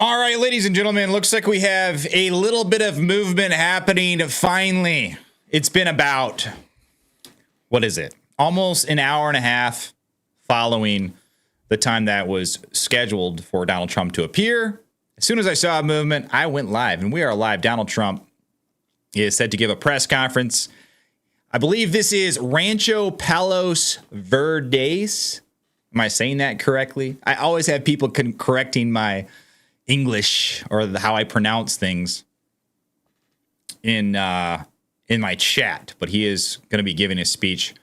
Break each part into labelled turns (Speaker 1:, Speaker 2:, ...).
Speaker 1: All right, ladies and gentlemen, looks like we have a little bit of movement happening finally. It's been about, what is it? Almost an hour and a half following the time that was scheduled for Donald Trump to appear. As soon as I saw a movement, I went live, and we are live. Donald Trump is set to give a press conference. I believe this is Rancho Palos Verdes. Am I saying that correctly? I always have people correcting my English or how I pronounce things in my chat, but he is going to be giving his speech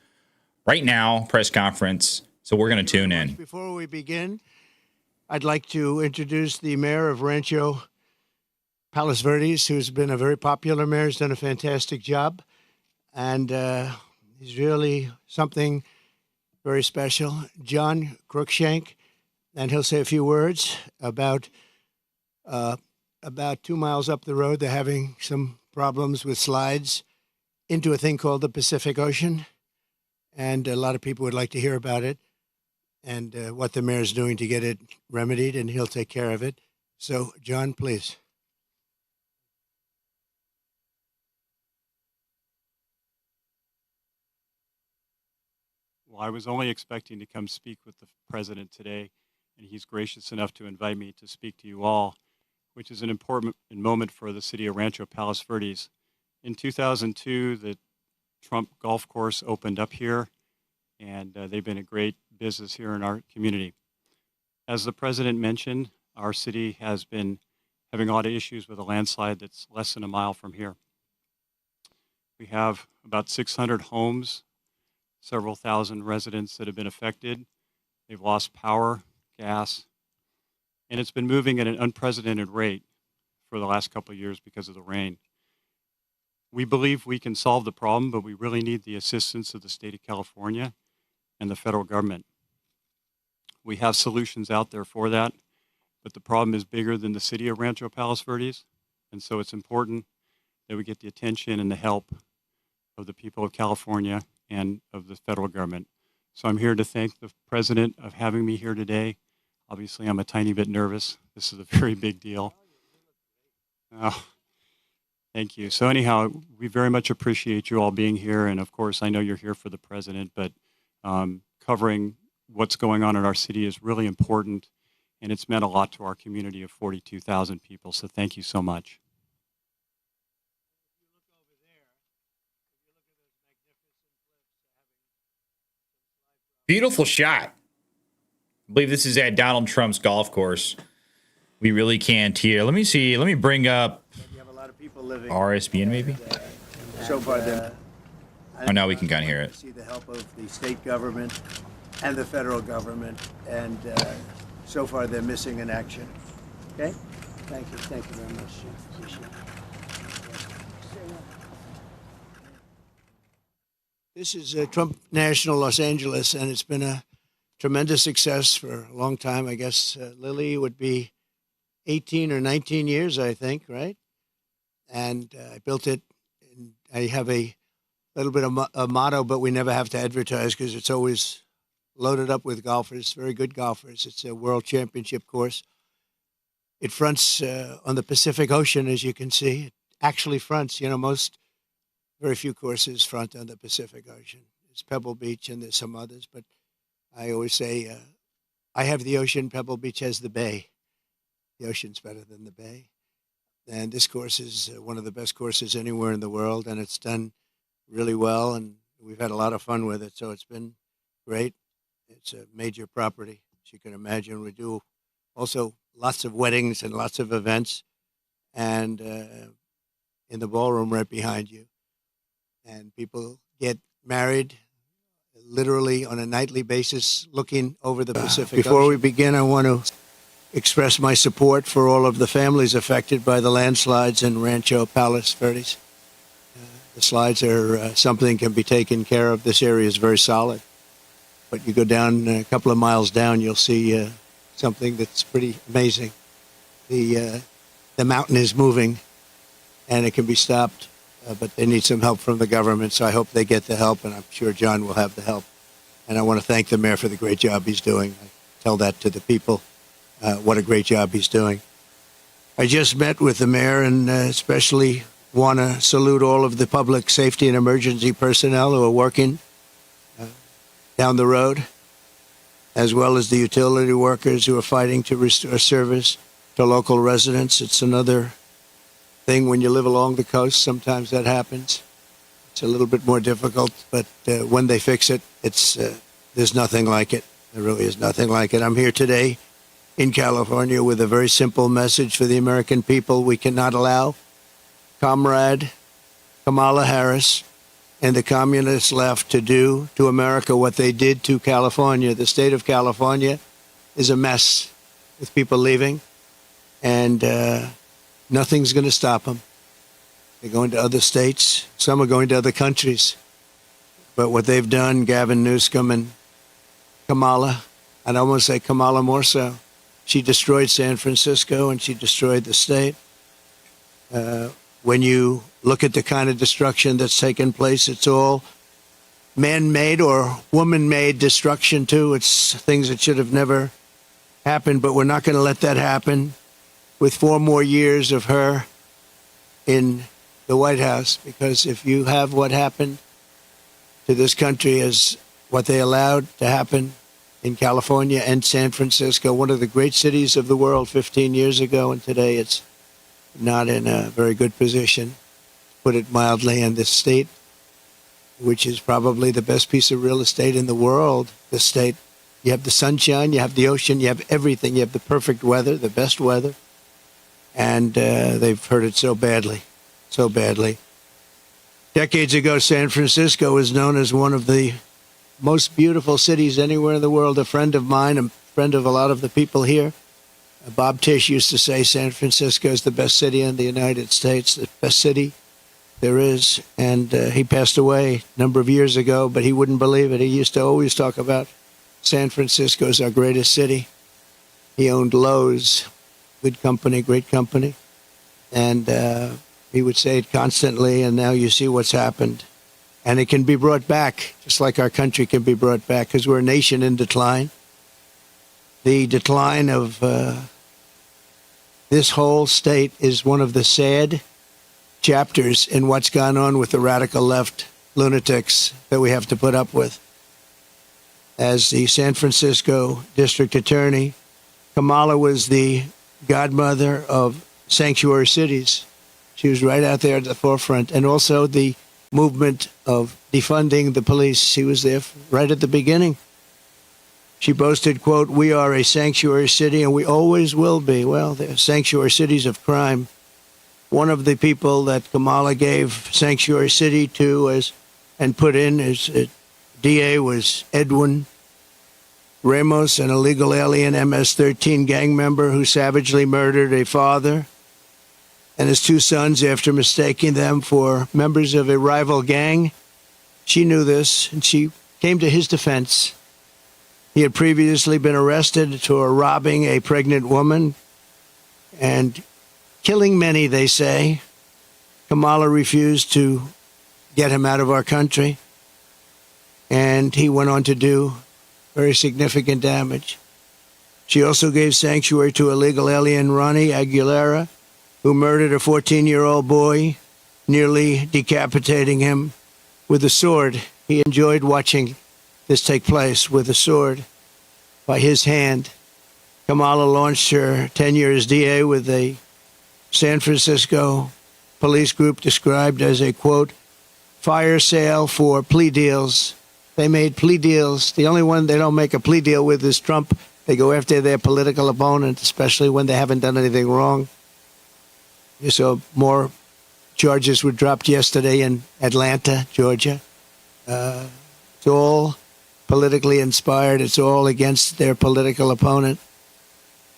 Speaker 1: right now, press conference. So we're going to tune in.
Speaker 2: Before we begin, I'd like to introduce the mayor of Rancho Palos Verdes, who's been a very popular mayor. He's done a fantastic job, and he's really something very special. John Cruikshank, and he'll say a few words about 2 miles up the road. They're having some problems with slides into a thing called the Pacific Ocean, and a lot of people would like to hear about it and what the mayor's doing to get it remedied, and he'll take care of it. So, John, please.
Speaker 3: Well, I was only expecting to come speak with the president today, and he's gracious enough to invite me to speak to you all, which is an important moment for the city of Rancho Palos Verdes. In 2002, the Trump golf course opened up here, and they've been a great business here in our community. As the president mentioned, our city has been having a lot of issues with a landslide that's less than a mile from here. We have about 600 homes, several thousand residents that have been affected. They've lost power, gas, and it's been moving at an unprecedented rate for the last couple of years because of the rain. We believe we can solve the problem, but we really need the assistance of the state of California and the federal government. We have solutions out there for that, but the problem is bigger than the city of Rancho Palos Verdes, and so it's important that we get the attention and the help of the people of California and of the federal government. So I'm here to thank the president of having me here today. Obviously, I'm a tiny bit nervous. This is a very big deal. Oh, thank you. So anyhow, we very much appreciate you all being here. And of course, I know you're here for the president, but covering what's going on in our city is really important. And it's meant a lot to our community of 42,000 people. So thank you so much.
Speaker 1: Beautiful shot. I believe this is at Donald Trump's golf course. We really can't hear. Let me see. Let me bring up RSBN maybe.
Speaker 2: So far,
Speaker 1: Oh, now we can kind of hear it.
Speaker 2: See the help of the state government and the federal government, and so far they're missing in action. Okay? Thank you. Thank you very much. Appreciate it. This is Trump National Los Angeles, and it's been a tremendous success for a long time. I guess Lily would be 18 or 19 years, I think, right? And I built it. And I have a little bit of a motto, but we never have to advertise because it's always loaded up with golfers, very good golfers. It's a world championship course. It fronts on the Pacific Ocean, as you can see. It actually fronts, very few courses front on the Pacific Ocean. There's Pebble Beach and there's some others, but I always say I have the ocean, Pebble Beach has the bay. The ocean's better than the bay. And this course is one of the best courses anywhere in the world, and it's done really well, and we've had a lot of fun with it, so it's been great. It's a major property, as you can imagine. We do also lots of weddings and lots of events, and in the ballroom right behind you. And people get married literally on a nightly basis looking over the Pacific Ocean. Before we begin, I want to express my support for all of the families affected by the landslides in Rancho Palos Verdes. The slides are something can be taken care of. This area is very solid. But you go down a couple of miles down, you'll see something that's pretty amazing. The mountain is moving, and it can be stopped. But they need some help from the government, so I hope they get the help, and I'm sure John will have the help. And I want to thank the mayor for the great job he's doing. I tell that to the people, what a great job he's doing. I just met with the mayor and especially want to salute all of the public safety and emergency personnel who are working down the road, as well as the utility workers who are fighting to restore service to local residents. It's another thing when you live along the coast. Sometimes that happens. It's a little bit more difficult, but when they fix it, there's nothing like it. There really is nothing like it. I'm here today in California with a very simple message for the American people. We cannot allow Comrade Kamala Harris and the communist left to do to America what they did to California. The state of California is a mess with people leaving, and nothing's going to stop them. They're going to other states. Some are going to other countries. But what they've done, Gavin Newsom and Kamala, I'd almost say Kamala more so, she destroyed San Francisco and she destroyed the state. When you look at the kind of destruction that's taken place, it's all man-made or woman-made destruction too. It's things that should have never happened, but we're not going to let that happen with 4 more years of her in the White House, because if you have what happened to this country as what they allowed to happen in California and San Francisco, one of the great cities of the world 15 years ago, and today it's not in a very good position, to put it mildly, and this state, which is probably the best piece of real estate in the world, the state, you have the sunshine, you have the ocean, you have everything, you have the perfect weather, the best weather, and they've hurt it so badly, so badly. Decades ago, San Francisco was known as one of the most beautiful cities anywhere in the world. A friend of mine, a friend of a lot of the people here, Bob Tisch, used to say San Francisco is the best city in the United States, the best city there is. And he passed away a number of years ago, but he wouldn't believe it. He used to always talk about San Francisco as our greatest city. He owned Lowe's, good company, great company. And he would say it constantly, and now you see what's happened. And it can be brought back, just like our country can be brought back, because we're a nation in decline. The decline of this whole state is one of the sad chapters in what's gone on with the radical left lunatics that we have to put up with. As the San Francisco district attorney, Kamala was the godmother of sanctuary cities. She was right out there at the forefront, and also the movement of defunding the police. She was there right at the beginning. She boasted, quote, "We are a sanctuary city and we always will be." Well, they're sanctuary cities of crime. One of the people that Kamala gave sanctuary city to and put in as DA was Edwin Ramos, an illegal alien MS-13 gang member who savagely murdered a father and his 2 sons after mistaking them for members of a rival gang. She knew this, and she came to his defense. He had previously been arrested for robbing a pregnant woman and killing many, they say. Kamala refused to get him out of our country, and he went on to do very significant damage. She also gave sanctuary to illegal alien Ronnie Aguilera, who murdered a 14-year-old boy, nearly decapitating him with a sword. He enjoyed watching this take place with a sword by his hand. Kamala launched her tenure as DA with a San Francisco police group described as a, quote, fire sale for plea deals. They made plea deals. The only one they don't make a plea deal with is Trump. They go after their political opponent, especially when they haven't done anything wrong. You saw more charges were dropped yesterday in Atlanta, Georgia. It's all politically inspired. It's all against their political opponent.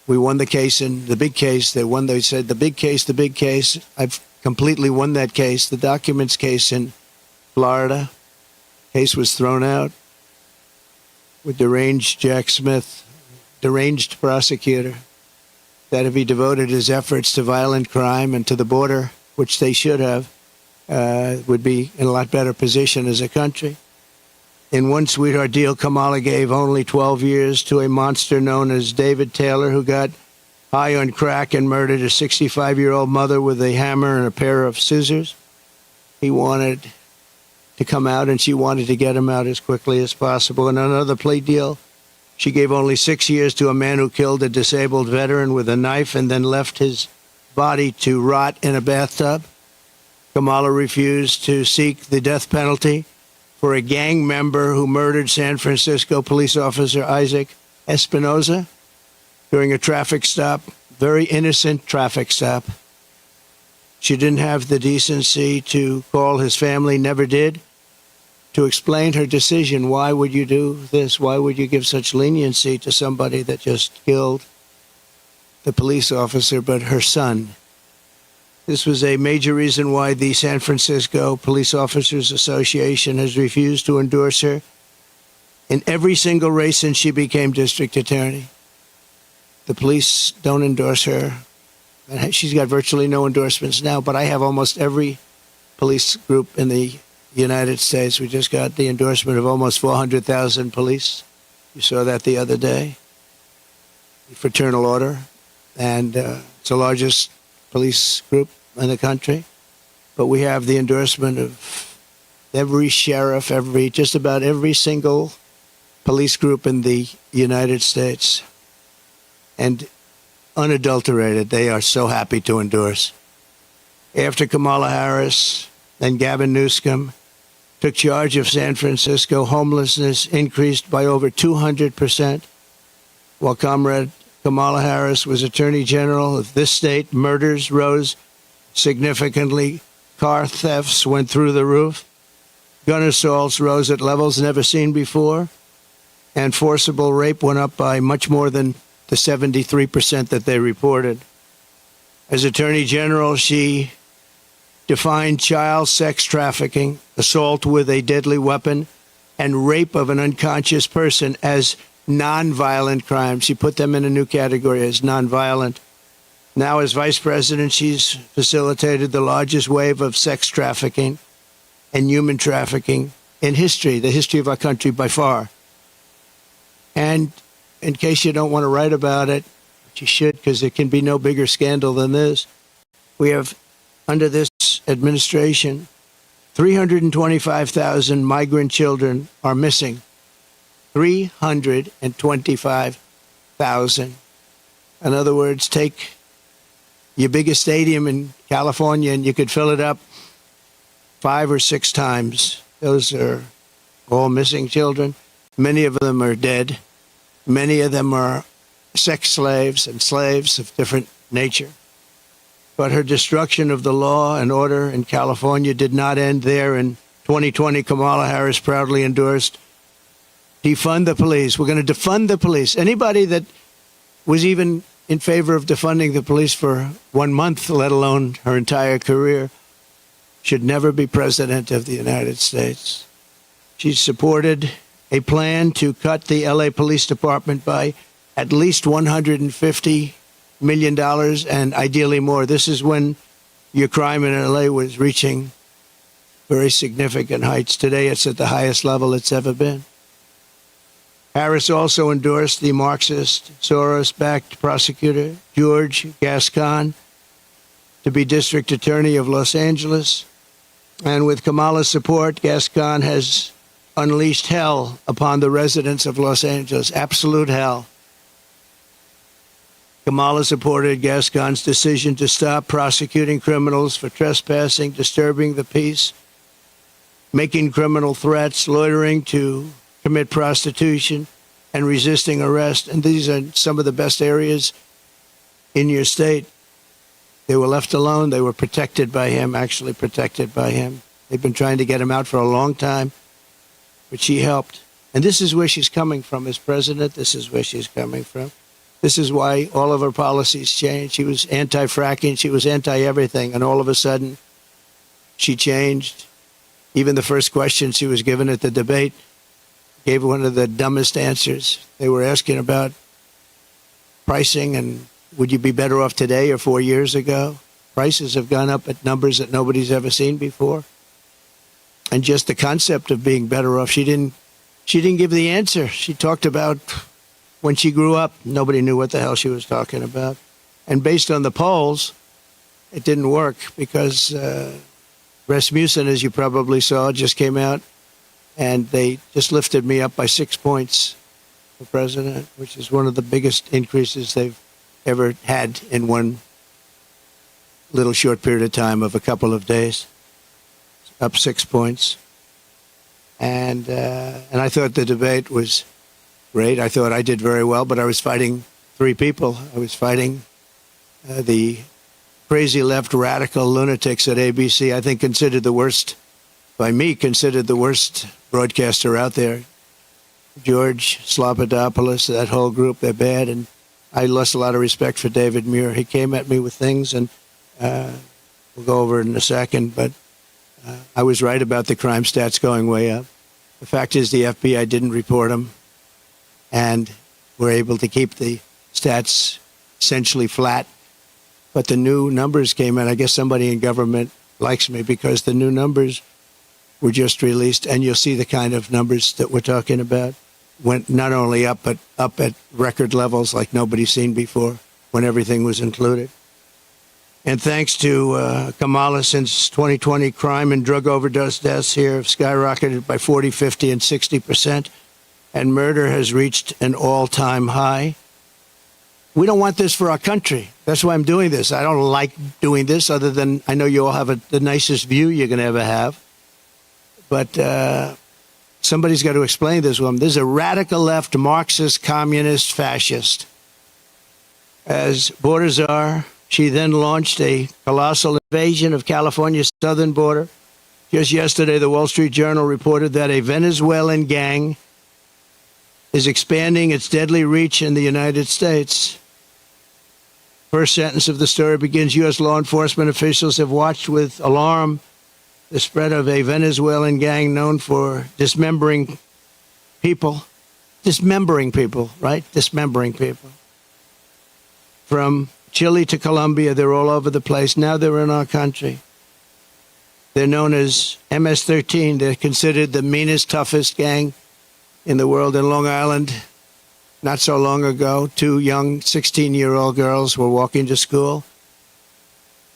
Speaker 2: We won the case in the big case. They said the big case. I've completely won that case. The documents case in Florida. Case was thrown out with deranged Jack Smith, deranged prosecutor, that if he devoted his efforts to violent crime and to the border, which they should have, would be in a lot better position as a country. In one sweetheart deal, Kamala gave only 12 years to a monster known as David Taylor, who got high on crack and murdered a 65-year-old mother with a hammer and a pair of scissors. He wanted to come out, and she wanted to get him out as quickly as possible. In another plea deal, she gave only 6 years to a man who killed a disabled veteran with a knife and then left his body to rot in a bathtub. Kamala refused to seek the death penalty for a gang member who murdered San Francisco police officer Isaac Espinoza during a traffic stop, very innocent traffic stop. She didn't have the decency to call his family, never did, to explain her decision. Why would you do this? Why would you give such leniency to somebody that just killed the police officer, but her son? This was a major reason why the San Francisco Police Officers Association has refused to endorse her in every single race since she became district attorney. The police don't endorse her. And she's got virtually no endorsements now, but I have almost every police group in the United States. We just got the endorsement of almost 400,000 police. You saw that the other day. The Fraternal Order. And it's the largest police group in the country. But we have the endorsement of every sheriff, just about every single police group in the United States. And unadulterated, they are so happy to endorse. After Kamala Harris and Gavin Newsom took charge of San Francisco, homelessness increased by over 200%. While Comrade Kamala Harris was Attorney General of this state, murders rose significantly. Car thefts went through the roof. Gun assaults rose at levels never seen before. And forcible rape went up by much more than the 73% that they reported. As Attorney General, she defined child sex trafficking, assault with a deadly weapon, and rape of an unconscious person as nonviolent crimes. She put them in a new category as nonviolent. Now, as Vice President, she's facilitated the largest wave of sex trafficking and human trafficking in history, the history of our country by far. And in case you don't want to write about it, but you should, because there can be no bigger scandal than this, we have, under this administration, 325,000 migrant children are missing. 325,000. In other words, take your biggest stadium in California and you could fill it up 5 or 6 times. Those are all missing children. Many of them are dead. Many of them are sex slaves and slaves of different nature. But her destruction of the law and order in California did not end there. In 2020, Kamala Harris proudly endorsed defund the police. We're going to defund the police. Anybody that was even in favor of defunding the police for 1 month, let alone her entire career, should never be president of the United States. She supported a plan to cut the LA Police Department by at least $150 million and ideally more. This is when your crime in LA was reaching very significant heights. Today, it's at the highest level it's ever been. Harris also endorsed the Marxist, Soros-backed prosecutor, George Gascon, to be district attorney of Los Angeles. And with Kamala's support, Gascon has unleashed hell upon the residents of Los Angeles, absolute hell. Kamala supported Gascon's decision to stop prosecuting criminals for trespassing, disturbing the peace, making criminal threats, loitering to commit prostitution, and resisting arrest. And these are some of the best areas in your state. They were left alone. They were protected by him, actually protected by him. They've been trying to get him out for a long time, but she helped. And this is where she's coming from as president. This is where she's coming from. This is why all of her policies changed. She was anti-fracking. She was anti-everything. And all of a sudden, she changed. Even the first question she was given at the debate gave one of the dumbest answers. They were asking about pricing and would you be better off today or 4 years ago? Prices have gone up at numbers that nobody's ever seen before. And just the concept of being better off, she didn't give the answer. She talked about when she grew up, nobody knew what the hell she was talking about. And based on the polls, it didn't work because Rasmussen, as you probably saw, just came out and they just lifted me up by 6 points for president, which is one of the biggest increases they've ever had in one little short period of time of a couple of days. Up 6 points. And I thought the debate was great. I thought I did very well, but I was fighting three people. I was fighting the crazy left radical lunatics at ABC, I think considered the worst, by me, considered the worst broadcaster out there. George Slobodanopoulos, that whole group, they're bad. And I lost a lot of respect for David Muir. He came at me with things, and we'll go over it in a second, but I was right about the crime stats going way up. The fact is the FBI didn't report them, and we're able to keep the stats essentially flat. But the new numbers came in. I guess somebody in government likes me because the new numbers were just released, and you'll see the kind of numbers that we're talking about went not only up, but up at record levels like nobody's seen before when everything was included. And thanks to Kamala, since 2020, crime and drug overdose deaths here have skyrocketed by 40, 50, and 60%. And murder has reached an all-time high. We don't want this for our country. That's why I'm doing this. I don't like doing this, other than I know you all have the nicest view you're going to ever have. But somebody's got to explain this one. This is a radical left, Marxist, communist, fascist. As border czar, she then launched a colossal invasion of California's southern border. Just yesterday, the Wall Street Journal reported that a Venezuelan gang is expanding its deadly reach in the United States. First sentence of the story begins, U.S. law enforcement officials have watched with alarm the spread of a Venezuelan gang known for dismembering people. Dismembering people, right? Dismembering people. From Chile to Colombia, they're all over the place. Now they're in our country. They're known as MS-13. They're considered the meanest, toughest gang in the world. In Long Island, not so long ago, two young 16-year-old girls were walking to school,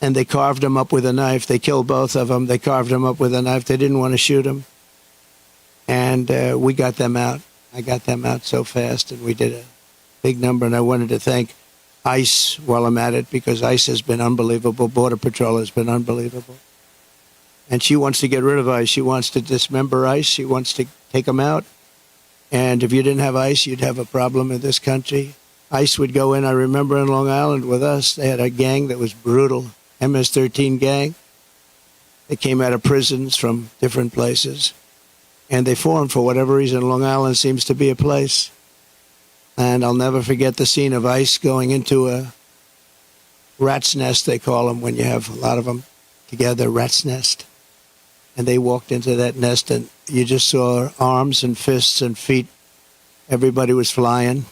Speaker 2: and they carved them up with a knife. They killed both of them. They carved them up with a knife. They didn't want to shoot them. And we got them out. I got them out so fast, and we did a big number. And I wanted to thank ICE while I'm at it, because ICE has been unbelievable. Border Patrol has been unbelievable. And she wants to get rid of ICE. She wants to dismember ICE. She wants to take them out. And if you didn't have ICE, you'd have a problem in this country. ICE would go in. I remember in Long Island with us, they had a gang that was brutal, MS-13 gang. They came out of prisons from different places. And they formed, for whatever reason, Long Island seems to be a place. And I'll never forget the scene of ICE going into a rat's nest, they call them, when you have a lot of them together, rat's nest. And they walked into that nest, and you just saw arms and fists and feet. Everybody was flying.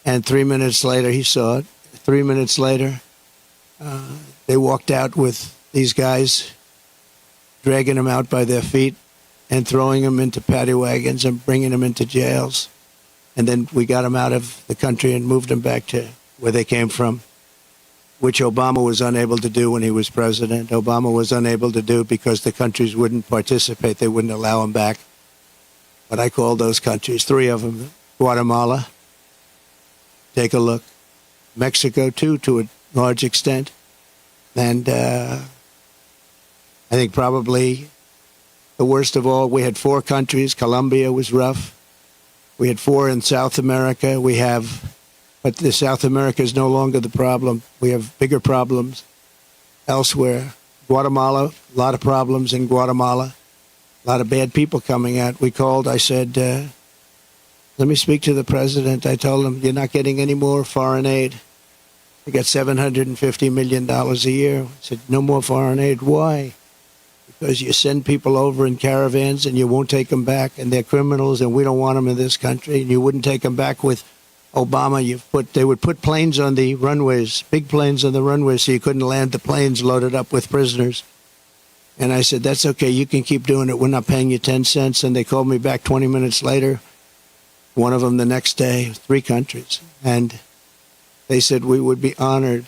Speaker 2: And 3 minutes later, he saw it. 3 minutes later, they walked out with these guys, dragging them out by their feet and throwing them into paddy wagons and bringing them into jails. And then we got them out of the country and moved them back to where they came from, which Obama was unable to do when he was president. Obama was unable to do because the countries wouldn't participate. They wouldn't allow him back. But I called those countries, three of them. Guatemala, take a look. Mexico, too, to a large extent. And I think probably the worst of all, we had four countries. Colombia was rough. We had four in South America. But the South America is no longer the problem. We have bigger problems elsewhere. Guatemala, a lot of problems in Guatemala. A lot of bad people coming out. We called, I said, let me speak to the president. I told him, you're not getting any more foreign aid. We got $750 million a year. I said, no more foreign aid. Why? Because you send people over in caravans and you won't take them back, and they're criminals, and we don't want them in this country. And you wouldn't take them back with Obama. They would put planes on the runways, big planes on the runways, so you couldn't land the planes loaded up with prisoners. And I said, that's okay. You can keep doing it. We're not paying you 10 cents. And they called me back 20 minutes later, one of them the next day, three countries. And they said we would be honored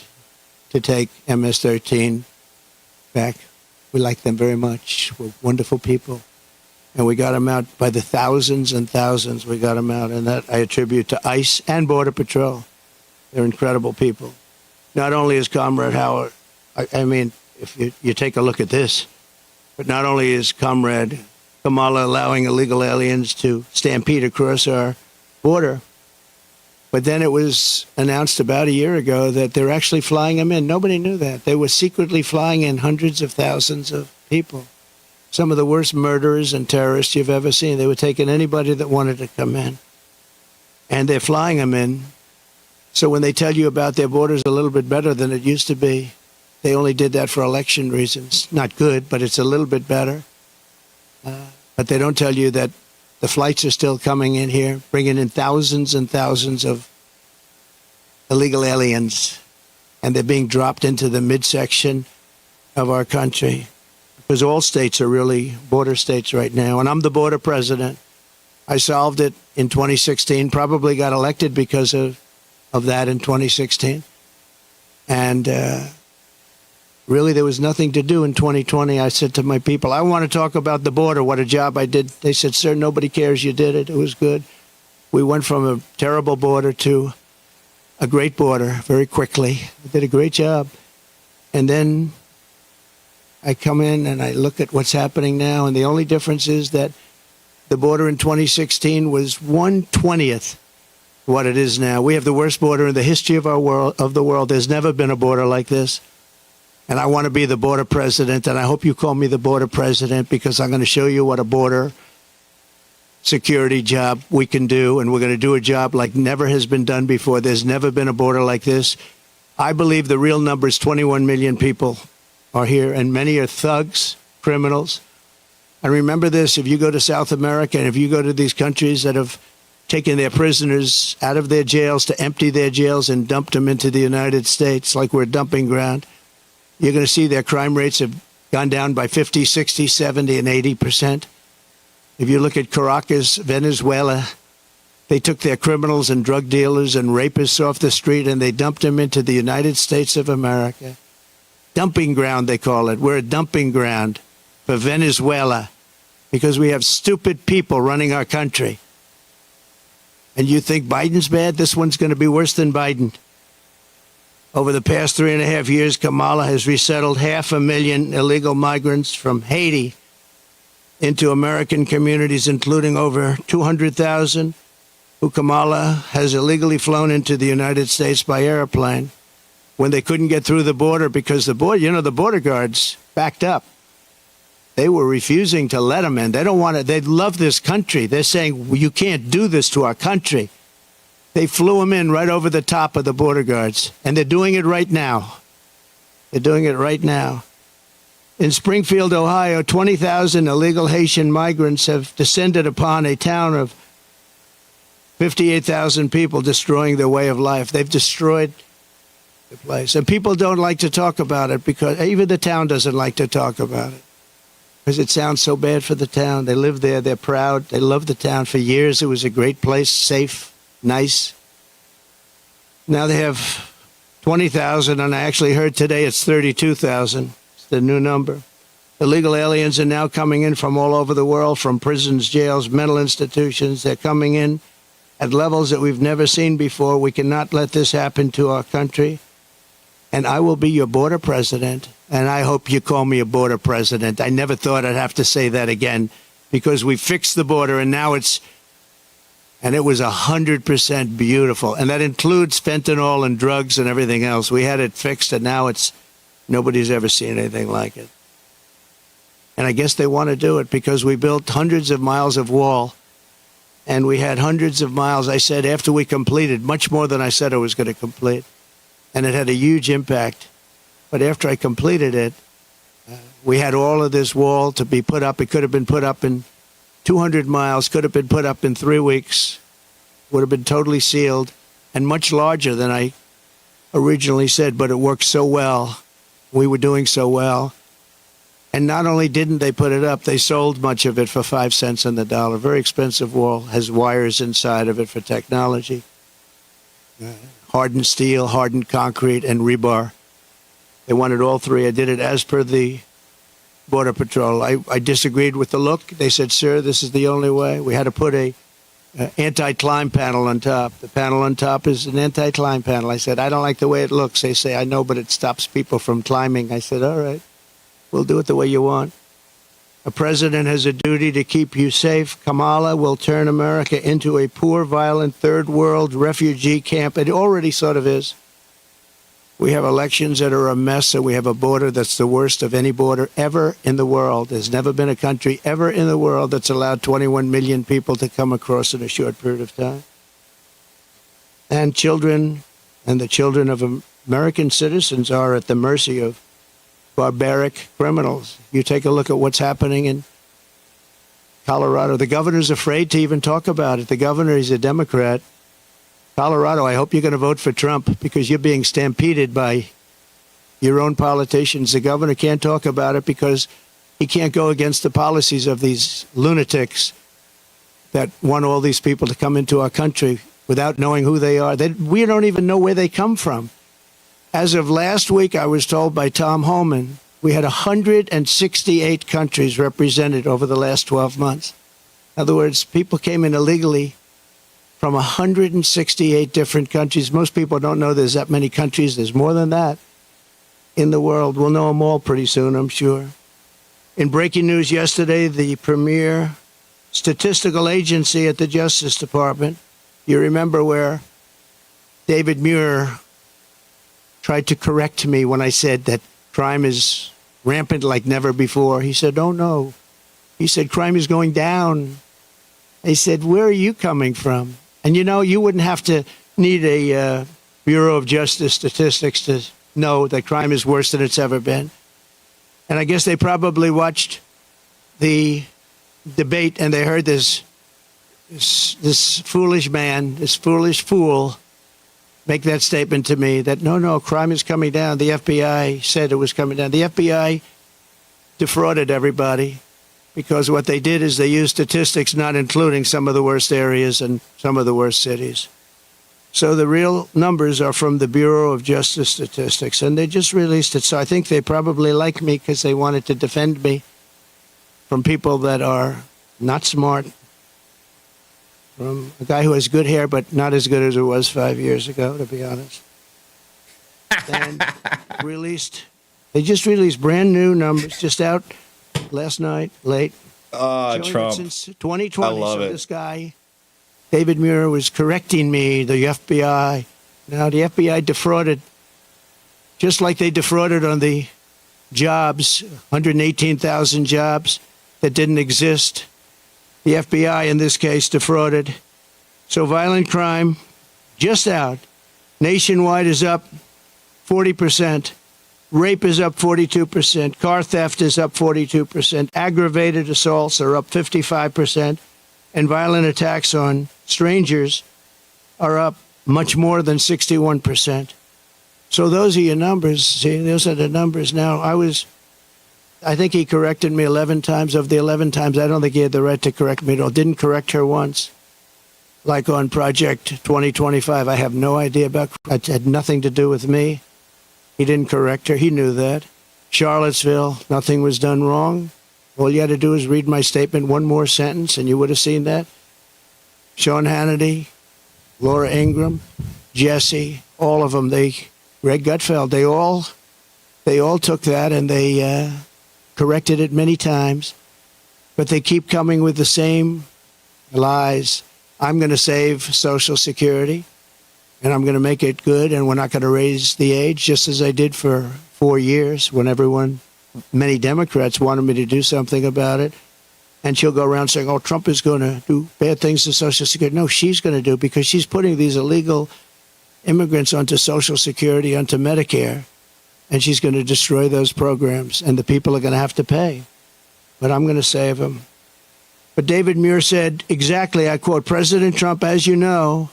Speaker 2: to take MS-13 back. We like them very much. We're wonderful people. And we got them out by the thousands and thousands. We got them out. And that I attribute to ICE and Border Patrol. They're incredible people. Not only is Comrade Howard, I mean, if you take a look at this, but not only is Comrade Kamala allowing illegal aliens to stampede across our border, but then it was announced about a year ago that they're actually flying them in. Nobody knew that. They were secretly flying in hundreds of thousands of people. Some of the worst murderers and terrorists you've ever seen. They were taking anybody that wanted to come in. And they're flying them in. So when they tell you about their borders a little bit better than it used to be, they only did that for election reasons. Not good, but it's a little bit better. But they don't tell you that the flights are still coming in here, bringing in thousands and thousands of illegal aliens. And they're being dropped into the midsection of our country. Because all states are really border states right now. And I'm the border president. I solved it in 2016, probably got elected because of that in 2016. And really, there was nothing to do in 2020. I said to my people, I want to talk about the border, what a job I did. They said, sir, nobody cares you did it. It was good. We went from a terrible border to a great border very quickly. I did a great job. And then I come in and I look at what's happening now, and the only difference is that the border in 2016 was 1/20th what it is now. We have the worst border in the history of the world. There's never been a border like this. And I want to be the border president, and I hope you call me the border president, because I'm going to show you what a border security job we can do, and we're going to do a job like never has been done before. There's never been a border like this. I believe the real number is 21 million people are here, and many are thugs, criminals. And remember this, if you go to South America and if you go to these countries that have taken their prisoners out of their jails to empty their jails and dumped them into the United States like we're a dumping ground, you're going to see their crime rates have gone down by 50, 60, 70, and 80%. If you look at Caracas, Venezuela, they took their criminals and drug dealers and rapists off the street and they dumped them into the United States of America. Dumping ground, they call it. We're a dumping ground for Venezuela because we have stupid people running our country. And you think Biden's bad? This one's going to be worse than Biden. Over the past 3.5 years, Kamala has resettled 500,000 illegal migrants from Haiti into American communities, including over 200,000 who Kamala has illegally flown into the United States by airplane when they couldn't get through the border because the border guards backed up. They were refusing to let them in. They don't want it. They love this country. They're saying, well, you can't do this to our country. They flew them in right over the top of the border guards, and they're doing it right now. They're doing it right now. In Springfield, Ohio, 20,000 illegal Haitian migrants have descended upon a town of 58,000 people, destroying their way of life. They've destroyed the place. And people don't like to talk about it because even the town doesn't like to talk about it because it sounds so bad for the town. They live there. They're proud. They love the town. For years, it was a great place, safe, nice. Now they have 20,000, and I actually heard today it's 32,000. It's the new number. Illegal aliens are now coming in from all over the world, from prisons, jails, mental institutions. They're coming in at levels that we've never seen before. We cannot let this happen to our country. And I will be your border president, and I hope you call me a border president. I never thought I'd have to say that again because we fixed the border, and now it was 100% beautiful. And that includes fentanyl and drugs and everything else. We had it fixed, and now nobody's ever seen anything like it. And I guess they want to do it because we built hundreds of miles of wall. And we had hundreds of miles, I said, after we completed, much more than I said I was going to complete. And it had a huge impact. But after I completed it, we had all of this wall to be put up. It could have been put up in 200 miles, could have been put up in 3 weeks, would have been totally sealed, and much larger than I originally said, but it worked so well. We were doing so well. And not only didn't they put it up, they sold much of it for 5 cents on the dollar. Very expensive wall, has wires inside of it for technology. hardened steel, hardened concrete, and rebar. They wanted all three. I did it as per the Border Patrol. I disagreed with the look. They said, sir, this is the only way. We had to put a anti-climb panel on top. The panel on top is an anti-climb panel. I said, I don't like the way it looks. They say, I know, but it stops people from climbing. I said, all right, we'll do it the way you want. A president has a duty to keep you safe. Kamala will turn America into a poor, violent, third world refugee camp. It already sort of is. We have elections that are a mess, and we have a border that's the worst of any border ever in the world. There's never been a country ever in the world that's allowed 21 million people to come across in a short period of time. And children and the children of American citizens are at the mercy of barbaric criminals. You take a look at what's happening in Colorado. The governor's afraid to even talk about it. The governor is a Democrat. Colorado, I hope you're going to vote for Trump because you're being stampeded by your own politicians. The governor can't talk about it because he can't go against the policies of these lunatics that want all these people to come into our country without knowing who they are. We don't even know where they come from. As of last week, I was told by Tom Homan, we had 168 countries represented over the last 12 months. In other words, people came in illegally from 168 different countries. Most people don't know there's that many countries. There's more than that in the world. We'll know them all pretty soon, I'm sure. In breaking news yesterday, the premier statistical agency at the Justice Department, you remember where David Muir tried to correct me when I said that crime is rampant like never before. He said, oh, no. He said, crime is going down. I said, where are you coming from? And, you know, you wouldn't have to need a Bureau of Justice statistics to know that crime is worse than it's ever been. And I guess they probably watched the debate and they heard this foolish man, this foolish fool make that statement to me that, no, crime is coming down. The FBI said it was coming down. The FBI defrauded everybody. Because what they did is they used statistics not including some of the worst areas and some of the worst cities. So the real numbers are from the Bureau of Justice Statistics, and they just released it. So I think they probably like me because they wanted to defend me from people that are not smart, from a guy who has good hair but not as good as it was 5 years ago, to be honest. And they just released brand new numbers just out last night, late.
Speaker 1: Trump.
Speaker 2: Since 2020,
Speaker 1: I love it.
Speaker 2: This guy, David Muir, was correcting me, the FBI. Now, the FBI defrauded, just like they defrauded on the jobs, 118,000 jobs that didn't exist. The FBI, in this case, defrauded. So violent crime, just out, nationwide is up 40%. Rape is up 42%. Car theft is up 42%. Aggravated assaults are up 55%. And violent attacks on strangers are up much more than 61%. So those are your numbers. See, those are the numbers. Now, I think he corrected me 11 times. Of the 11 times, I don't think he had the right to correct me at all. Didn't correct her once. Like on Project 2025, I have no idea about. It had nothing to do with me. He didn't correct her. He knew that. Charlottesville, nothing was done wrong. All you had to do is read my statement one more sentence, and you would have seen that. Sean Hannity, Laura Ingraham, Jesse, all of them. Greg Gutfeld, they all took that and they corrected it many times. But they keep coming with the same lies. I'm going to save Social Security. And I'm going to make it good, and we're not going to raise the age, just as I did for 4 years when many Democrats wanted me to do something about it. And she'll go around saying, oh, Trump is going to do bad things to Social Security. No, she's going to do, because she's putting these illegal immigrants onto Social Security, onto Medicare, and she's going to destroy those programs, and the people are going to have to pay. But I'm going to save them. But David Muir said exactly, I quote, President Trump, as you know,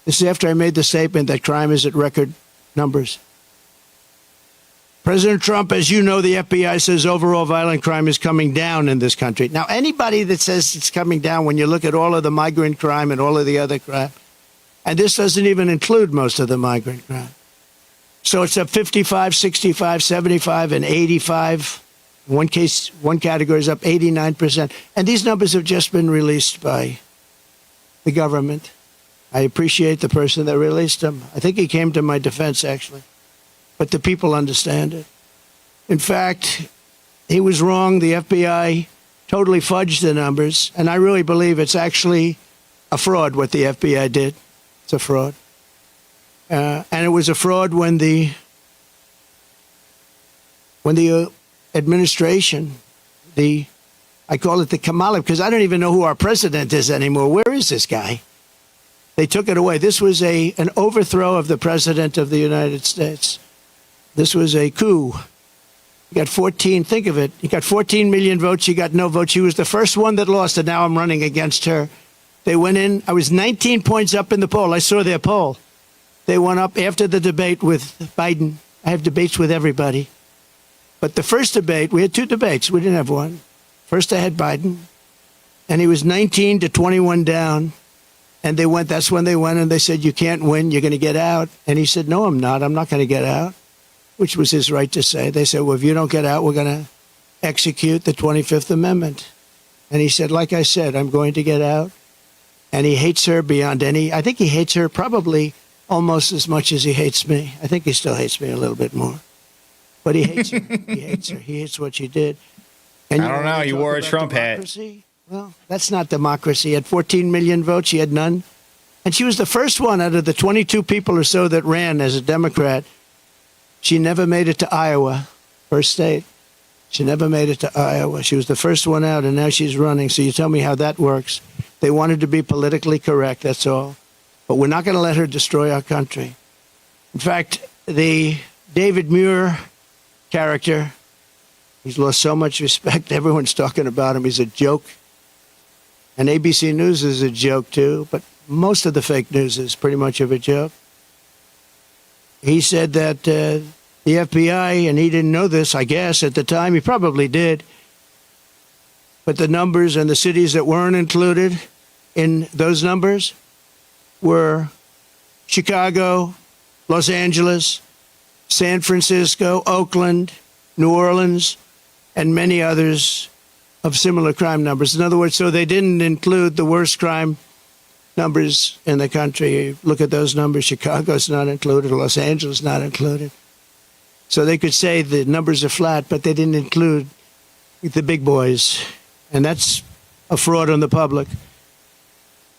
Speaker 2: this is after I made the statement that crime is at record numbers. President Trump, as you know, the FBI says overall violent crime is coming down in this country. Now, anybody that says it's coming down, when you look at all of the migrant crime and all of the other crime, And this doesn't even include most of the migrant crime. So it's up 55, 65, 75, and 85. In one case, one category is up 89%. And these numbers have just been released by the government. I appreciate the person that released them. I think he came to my defense, actually. But the people understand it. In fact, he was wrong. The FBI totally fudged the numbers. And I really believe it's actually a fraud what the FBI did. It's a fraud. And it was a fraud when the administration, I call it the Kamala, because I don't even know who our president is anymore. Where is this guy? They took it away. This was an overthrow of the president of the United States. This was a coup. You got 14, think of it. You got 14 million votes. You got no votes. She was the first one that lost, and now I'm running against her. They went in. I was 19 points up in the poll. I saw their poll. They went up after the debate with Biden. I have debates with everybody. But the first debate, we had two debates. We didn't have one. First, I had Biden, and he was 19 to 21 down. And they went, that's when they went, and they said, you can't win, you're going to get out. And he said, no, I'm not going to get out, which was his right to say. They said, well, if you don't get out, we're going to execute the 25th Amendment. And he said, like I said, I'm going to get out. And he hates her beyond I think he hates her probably almost as much as he hates me. I think he still hates me a little bit more. But he hates her. He hates her. He hates what she did. And
Speaker 1: I don't know. You wore a Trump hat.
Speaker 2: Well, that's not democracy. He had 14 million votes. She had none. And she was the first one out of the 22 people or so that ran as a Democrat. She never made it to Iowa, first state. She never made it to Iowa. She was the first one out, and now she's running. So you tell me how that works. They wanted to be politically correct, that's all. But we're not going to let her destroy our country. In fact, the David Muir character, he's lost so much respect. Everyone's talking about him. He's a joke. And ABC News is a joke, too. But most of the fake news is pretty much of a joke. He said that the FBI, and he didn't know this, I guess, at the time. He probably did. But the numbers and the cities that weren't included in those numbers were Chicago, Los Angeles, San Francisco, Oakland, New Orleans, and many others of similar crime numbers. In other words, so they didn't include the worst crime numbers in the country. Look at those numbers. Chicago's not included. Los Angeles not included. So they could say the numbers are flat, but they didn't include the big boys. And that's a fraud on the public.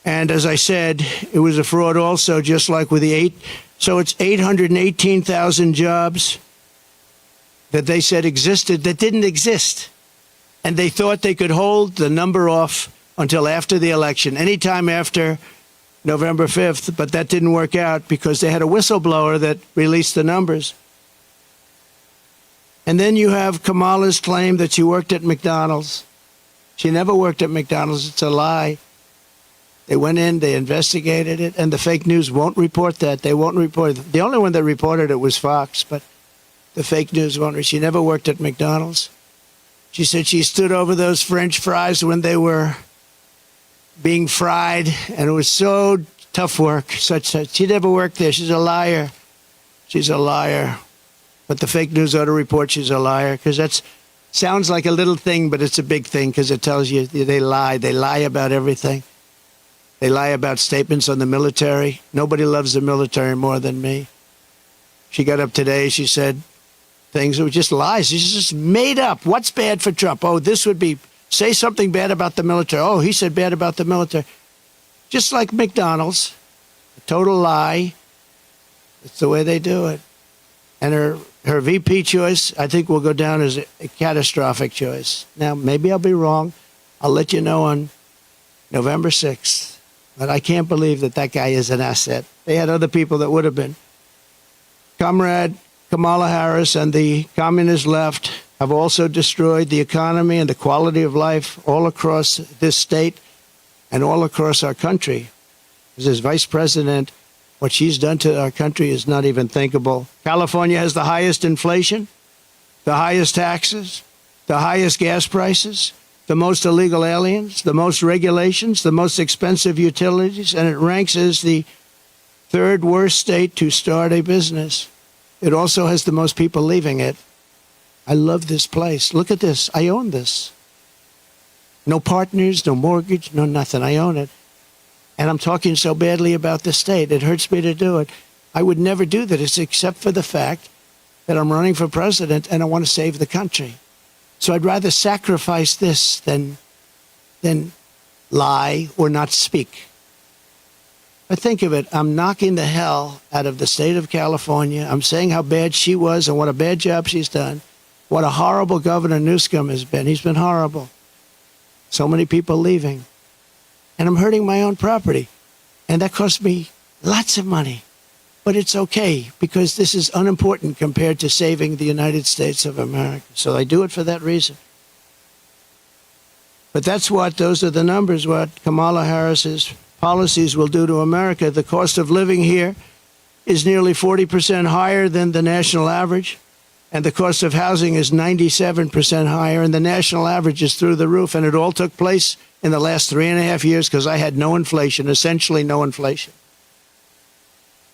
Speaker 2: And as I said, it was a fraud also, just like with the so it's 818,000 jobs that they said existed that didn't exist. And they thought they could hold the number off until after the election, anytime after November 5th, but that didn't work out because they had a whistleblower that released the numbers. And then you have Kamala's claim that she worked at McDonald's. She never worked at McDonald's. It's a lie. They went in, they investigated it, and the fake news won't report that. They won't report it. The only one that reported it was Fox, but the fake news won't. She never worked at McDonald's. She said she stood over those French fries when they were being fried, and it was so tough work. She never worked there. She's a liar. She's a liar. But the fake news ought to report she's a liar, because that sounds like a little thing, but it's a big thing, because it tells you they lie. They lie about everything. They lie about statements on the military. Nobody loves the military more than me. She got up today. She said things that were just lies. She's just made up. What's bad for Trump? Oh, this would be, say something bad about the military. Oh, he said bad about the military. Just like McDonald's. A total lie. It's the way they do it. And her VP choice, I think, will go down as a catastrophic choice. Now, maybe I'll be wrong. I'll let you know on November 6th. But I can't believe that that guy is an asset. They had other people that would have been. Comrade Kamala Harris and the communist left have also destroyed the economy and the quality of life all across this state and all across our country. As vice president, what she's done to our country is not even thinkable. California has the highest inflation, the highest taxes, the highest gas prices, the most illegal aliens, the most regulations, the most expensive utilities, and it ranks as the third worst state to start a business. It also has the most people leaving it. I love this place. Look at this. I own this. No partners, no mortgage, no nothing. I own it. And I'm talking so badly about the state. It hurts me to do it. I would never do this except for the fact that I'm running for president and I want to save the country. So I'd rather sacrifice this than lie or not speak. But think of it. I'm knocking the hell out of the state of California. I'm saying how bad she was and what a bad job she's done. What a horrible Governor Newsom has been. He's been horrible. So many people leaving. And I'm hurting my own property. And that cost me lots of money. But it's okay, because this is unimportant compared to saving the United States of America. So I do it for that reason. But those are the numbers, what Kamala Harris's policies will do to America. The cost of living here is nearly 40% higher than the national average. And the cost of housing is 97% higher. And the national average is through the roof. And it all took place in the last 3.5 years because I had no inflation, essentially no inflation.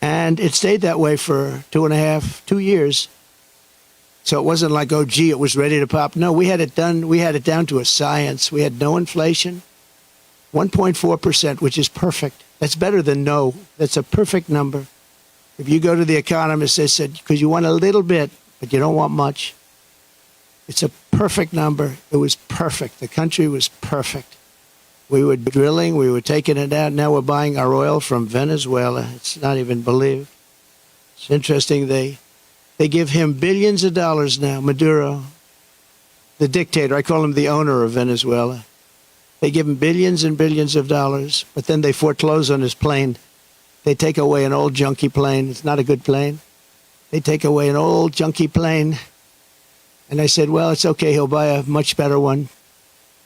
Speaker 2: And it stayed that way for 2 years. So it wasn't like, oh, gee, it was ready to pop. No, we had it done. We had it down to a science. We had no inflation, 1.4%, which is perfect. That's better than no. That's a perfect number. If you go to the economist, they said, because you want a little bit, but you don't want much. It's a perfect number. It was perfect. The country was perfect. We were drilling. We were taking it out. Now we're buying our oil from Venezuela. It's not even believed. It's interesting. They give him billions of dollars now, Maduro, the dictator. I call him the owner of Venezuela. They give him billions and billions of dollars, but then they foreclose on his plane. They take away an old junky plane. It's not a good plane. They take away an old junky plane. And I said, well, it's okay. He'll buy a much better one.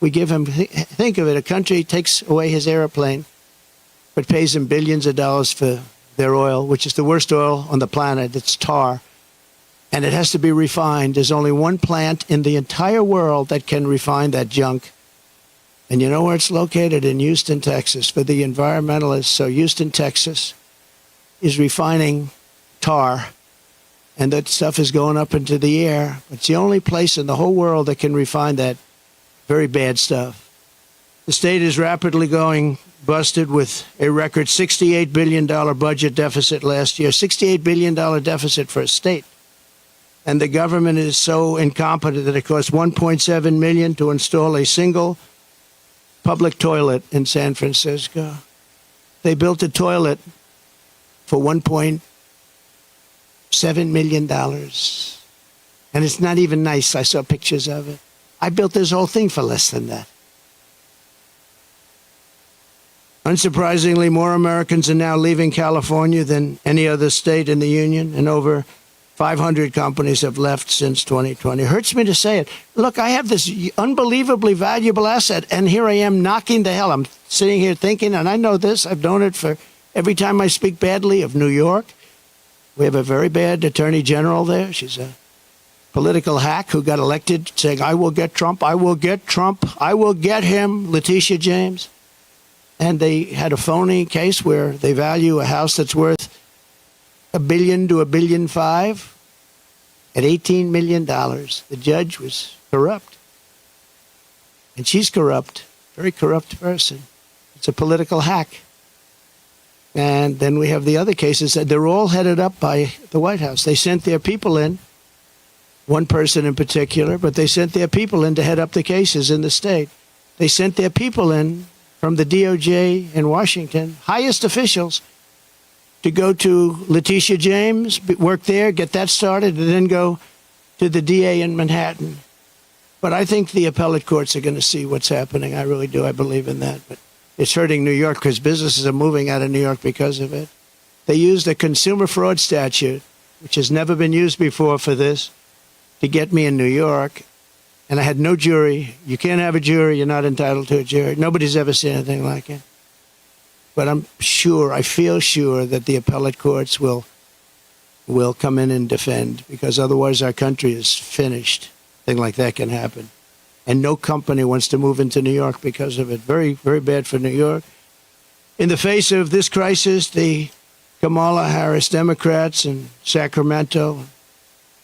Speaker 2: We give him, think of it, a country takes away his airplane, but pays him billions of dollars for their oil, which is the worst oil on the planet. It's tar. And it has to be refined. There's only one plant in the entire world that can refine that junk. And you know where it's located? In Houston, Texas, for the environmentalists. So Houston, Texas is refining tar, and that stuff is going up into the air. It's the only place in the whole world that can refine that very bad stuff. The state is rapidly going busted with a record $68 billion budget deficit last year, $68 billion deficit for a state. And the government is so incompetent that it cost $1.7 million to install a single public toilet in San Francisco. They built a toilet for $1.7 million. And it's not even nice. I saw pictures of it. I built this whole thing for less than that. Unsurprisingly, more Americans are now leaving California than any other state in the union, and over 500 companies have left since 2020. It hurts me to say it. Look, I have this unbelievably valuable asset, and here I am knocking the hell. I'm sitting here thinking, and I know this, I've known it for every time I speak badly of New York. We have a very bad attorney general there. She's a political hack who got elected saying, I will get Trump, I will get Trump, I will get him, Letitia James. And they had a phony case where they value a house that's worth $1 billion to $1.5 billion at $18 million. The judge was corrupt. And she's corrupt, very corrupt person. It's a political hack. And then we have the other cases that they're all headed up by the White House. They sent their people in, one person in particular, but they sent their people in to head up the cases in the state. They sent their people in from the DOJ in Washington, highest officials, to go to Letitia James, work there, get that started, and then go to the DA in Manhattan. But I think the appellate courts are going to see what's happening. I really do. I believe in that. But it's hurting New York because businesses are moving out of New York because of it. They used a consumer fraud statute, which has never been used before for this, to get me in New York. And I had no jury. You can't have a jury. You're not entitled to a jury. Nobody's ever seen anything like it. But I'm sure, I feel sure that the appellate courts will come in and defend, because otherwise our country is finished. Thing like that can happen. And no company wants to move into New York because of it. Very, very bad for New York. In the face of this crisis, the Kamala Harris, Democrats in Sacramento.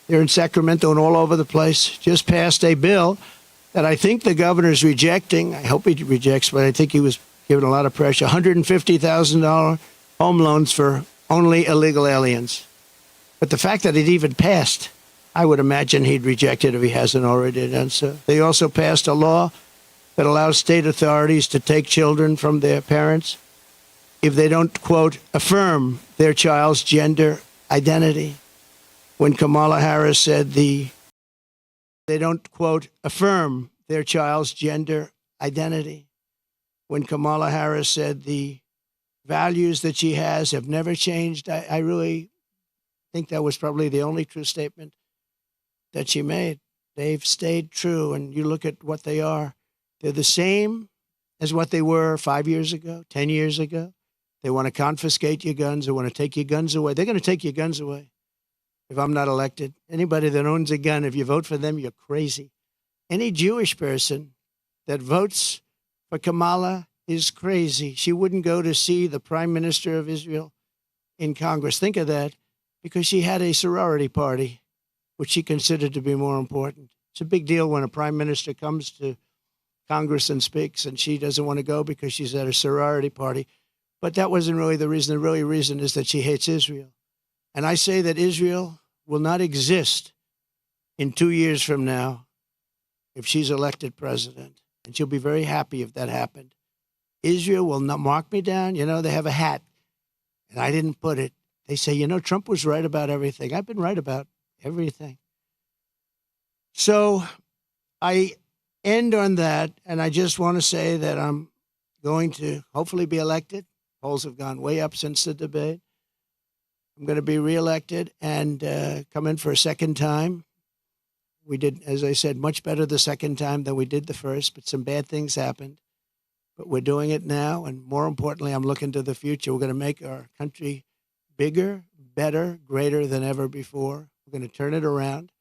Speaker 2: They're in Sacramento and all over the place. Just passed a bill that I think the governor's rejecting. I hope he rejects, but I think he was given a lot of pressure. $150,000 home loans for only illegal aliens. But the fact that it even passed, I would imagine he'd reject it if he hasn't already done so. They also passed a law that allows state authorities to take children from their parents if they don't, quote, affirm their child's gender identity. When Kamala Harris said they don't, quote, affirm their child's gender identity. When Kamala Harris said the values that she has have never changed, I really think that was probably the only true statement that she made. They've stayed true, and you look at what they are. They're the same as what they were 5 years ago, 10 years ago. They want to confiscate your guns. They want to take your guns away. They're going to take your guns away if I'm not elected. Anybody that owns a gun, if you vote for them, you're crazy. Any Jewish person that votes for Kamala is crazy. She wouldn't go to see the Prime Minister of Israel in Congress. Think of that, because she had a sorority party, which she considered to be more important. It's a big deal when a Prime Minister comes to Congress and speaks, and she doesn't want to go because she's at a sorority party. But that wasn't really the reason. The real reason is that she hates Israel. And I say that Israel will not exist in 2 years from now if she's elected president. And she'll be very happy if that happened. Israel will not mark me down. You know, they have a hat, and I didn't put it. They say, you know, Trump was right about everything. I've been right about everything. So I end on that, and I just want to say that I'm going to hopefully be elected. Polls have gone way up since the debate. I'm going to be reelected and come in for a second time. We did, as I said, much better the second time than we did the first, but some bad things happened. But we're doing it now, and more importantly, I'm looking to the future. We're going to make our country bigger, better, greater than ever before. We're going to turn it around.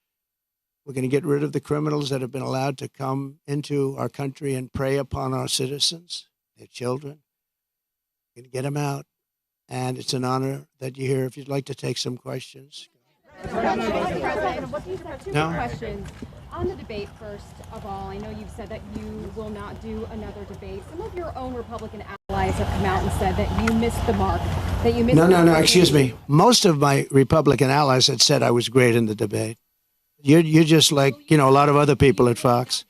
Speaker 2: We're going to get rid of the criminals that have been allowed to come into our country and prey upon our citizens, their children. We're going to get them out. And it's an honor that you're here. If you'd like to take some questions.
Speaker 4: Two
Speaker 2: No?
Speaker 4: questions. On the debate, first of all, I know you've said that you will not do another debate. Some of your own Republican allies have come out and said that you missed the mark, that you missed
Speaker 2: No, excuse me. Most of my Republican allies had said I was great in the debate. You're just like, you know, a lot of other people at Fox.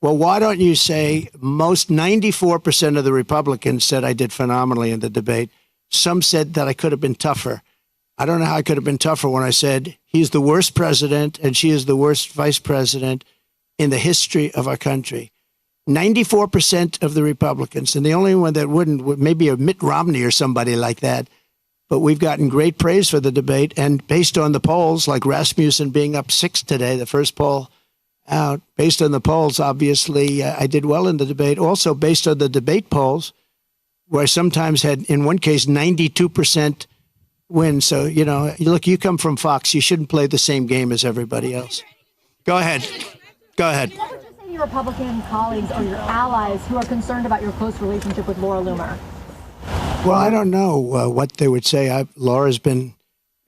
Speaker 2: Well, why don't you say most 94% of the Republicans said I did phenomenally in the debate. Some said that I could have been tougher. I don't know how I could have been tougher when I said he's the worst president and she is the worst vice president in the history of our country. 94% of the Republicans, and the only one that wouldn't, maybe a Mitt Romney or somebody like that. But we've gotten great praise for the debate. And based on the polls, like Rasmussen being up 6 today, the first poll out, based on the polls, obviously, I did well in the debate. Also, based on the debate polls, where I sometimes had, in one case, 92% win. So, you know, look, you come from Fox. You shouldn't play the same game as everybody else. Go ahead. Go ahead.
Speaker 5: What would you say to your Republican colleagues or your allies who are concerned about your close relationship with Laura Loomer?
Speaker 2: Well, I don't know what they would say. Laura's been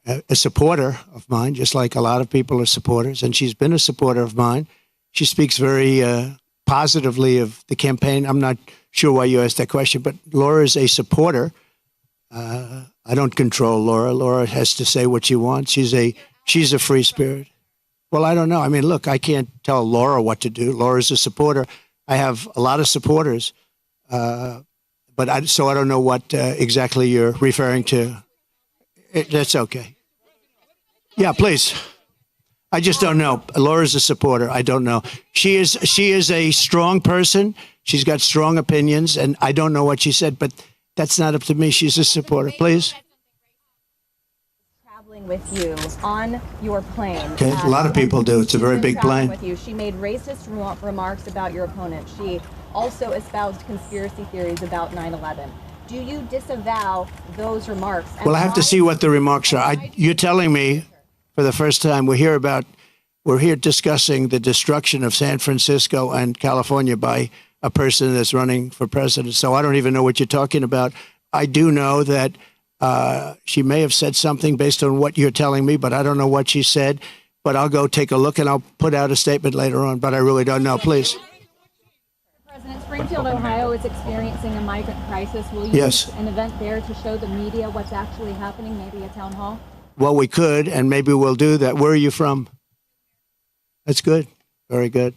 Speaker 2: a supporter of mine, just like a lot of people are supporters, and she's been a supporter of mine. She speaks very positively of the campaign. I'm not sure why you asked that question, but Laura is a supporter. I don't control Laura. Laura has to say what she wants. She's a free spirit. Well, I don't know. I mean, look, I can't tell Laura what to do. Laura's a supporter. I have a lot of supporters. But I don't know what exactly you're referring to. That's okay. Yeah, please. I just don't know. Laura's a supporter. I don't know. She is a strong person. She's got strong opinions, and I don't know what she said, but that's not up to me. She's a supporter. Please.
Speaker 5: Traveling with you on your plane.
Speaker 2: Okay, a lot of people do. It's a very big plane.
Speaker 5: With you. She made racist remarks about your opponent. She also espoused conspiracy theories about 9/11. Do you disavow those remarks?
Speaker 2: Well, I have to see what the remarks are. You're telling me for the first time we're here discussing the destruction of San Francisco and California by a person that's running for president. So I don't even know what you're talking about. I do know that She may have said something based on what you're telling me, but I don't know what she said. But I'll go take a look and I'll put out a statement later on. But I really don't know. Please.
Speaker 5: President, Springfield, Ohio is experiencing a migrant crisis. Will you
Speaker 2: Yes.
Speaker 5: use an event there to show the media what's actually happening, maybe a town hall?
Speaker 2: Well, we could, and maybe we'll do that. Where are you from? That's good. Very good.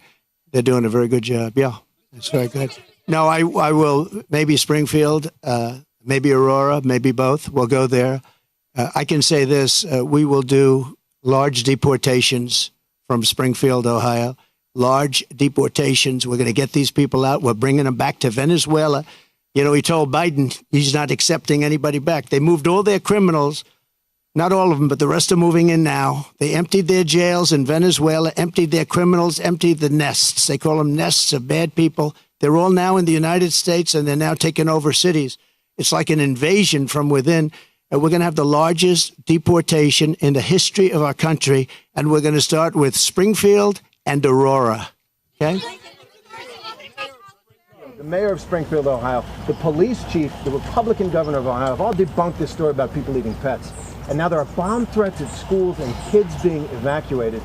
Speaker 2: They're doing a very good job. Yeah, that's very good. No, I will, maybe Springfield, maybe Aurora, maybe both. We'll go there. I can say this, we will do large deportations from Springfield, Ohio. Large deportations. We're going to get these people out. We're bringing them back to Venezuela. You know, he told Biden he's not accepting anybody back. They moved all their criminals. Not all of them, but the rest are moving in now. They emptied their jails in Venezuela, emptied their criminals, emptied the nests. They call them nests of bad people. They're all now in the United States, and they're now taking over cities. It's like an invasion from within. And we're going to have the largest deportation in the history of our country. And we're going to start with Springfield and Aurora. Okay?
Speaker 6: The mayor of Springfield, Ohio, the police chief, the Republican governor of Ohio have all debunked this story about people leaving pets. And now there are bomb threats at schools and kids being evacuated.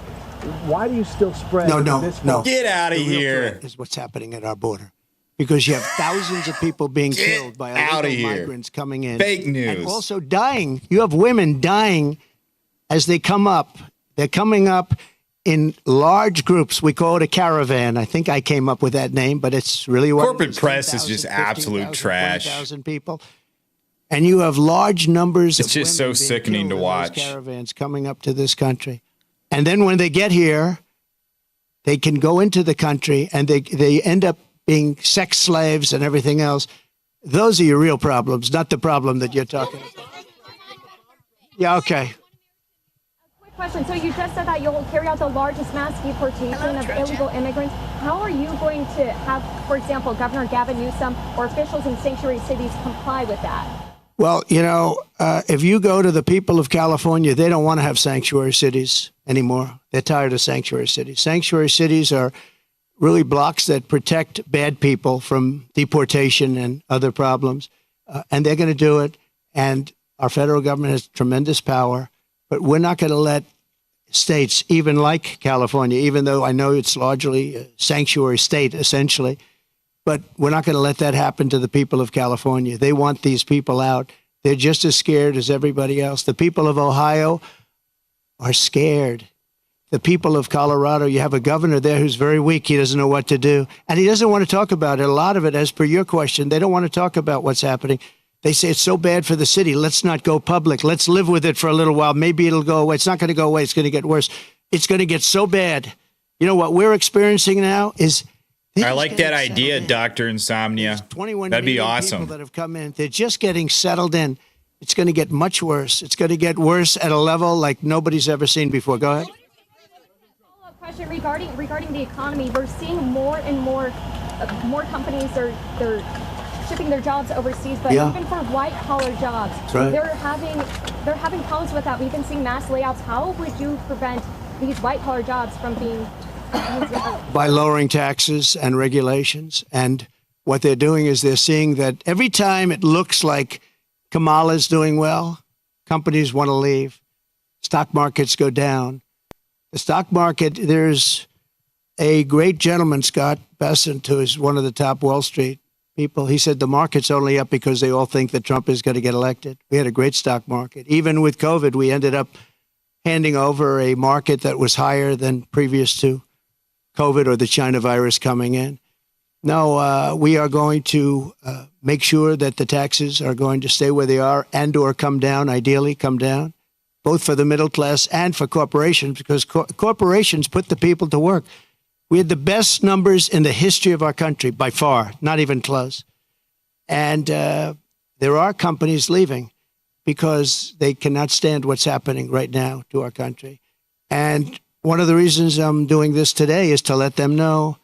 Speaker 6: Why do you still spread this?
Speaker 2: No.
Speaker 1: Get out of
Speaker 2: The real
Speaker 1: here.
Speaker 2: threat is what's happening at our border. Because you have thousands of people being killed by
Speaker 1: outta
Speaker 2: illegal
Speaker 1: here.
Speaker 2: migrants coming in.
Speaker 1: Fake news.
Speaker 2: And also dying. You have women dying as they come up. They're coming up in large groups. We call it a caravan. I think I came up with that name, but it's really what
Speaker 1: Corporate
Speaker 2: it is.
Speaker 1: press is
Speaker 2: 10,000,
Speaker 1: just absolute
Speaker 2: 15,000,
Speaker 1: trash.
Speaker 2: 20,000 people. And you have large numbers
Speaker 1: It's
Speaker 2: of
Speaker 1: just
Speaker 2: women
Speaker 1: so
Speaker 2: being
Speaker 1: sickening
Speaker 2: killed
Speaker 1: to
Speaker 2: in those
Speaker 1: watch.
Speaker 2: caravans coming up to this country. And then when they get here, they can go into the country and they end up being sex slaves and everything else. Those are your real problems, not the problem that you're talking about. Yeah, okay.
Speaker 5: Quick question. So you just said that you'll carry out the largest mass deportation of illegal immigrants. How are you going to have, for example, Governor Gavin Newsom or officials in sanctuary cities comply with that?
Speaker 2: Well, you know, if you go to the people of California, they don't want to have sanctuary cities anymore. They're tired of sanctuary cities. Sanctuary cities are really blocks that protect bad people from deportation and other problems. And they're going to do it. And our federal government has tremendous power. But we're not going to let states, even like California, even though I know it's largely a sanctuary state, essentially, but we're not going to let that happen to the people of California. They want these people out. They're just as scared as everybody else. The people of Ohio are scared. The people of Colorado, you have a governor there who's very weak. He doesn't know what to do. And he doesn't want to talk about it. A lot of it, as per your question, they don't want to talk about what's happening. They say it's so bad for the city. Let's not go public. Let's live with it for a little while. Maybe it'll go away. It's not going to go away. It's going to get worse. It's going to get so bad. You know what we're experiencing now is...
Speaker 1: I like that idea, Dr. Insomnia.
Speaker 2: 21
Speaker 1: That'd be
Speaker 2: million
Speaker 1: awesome.
Speaker 2: people that have come in. They're just getting settled in. It's going to get much worse. It's going to get worse at a level like nobody's ever seen before. Go ahead.
Speaker 5: Follow-up question regarding the economy. We're seeing more and more companies are shipping their jobs overseas, but
Speaker 2: Yeah.
Speaker 5: even for white-collar jobs,
Speaker 2: right.
Speaker 5: they're having problems with that. We've been seeing mass layoffs. How would you prevent these white-collar jobs from being
Speaker 2: By lowering taxes and regulations. And what they're doing is they're seeing that every time it looks like Kamala's doing well, companies want to leave. Stock markets go down. The stock market, there's a great gentleman, Scott Bessent, who is one of the top Wall Street people. He said the market's only up because they all think that Trump is going to get elected. We had a great stock market. Even with COVID, we ended up handing over a market that was higher than previous to COVID or the China virus coming in. No, we are going to make sure that the taxes are going to stay where they are and or come down, ideally come down, both for the middle class and for corporations, because corporations put the people to work. We had the best numbers in the history of our country, by far, not even close. And there are companies leaving because they cannot stand what's happening right now to our country. And one of the reasons I'm doing this today is to let them know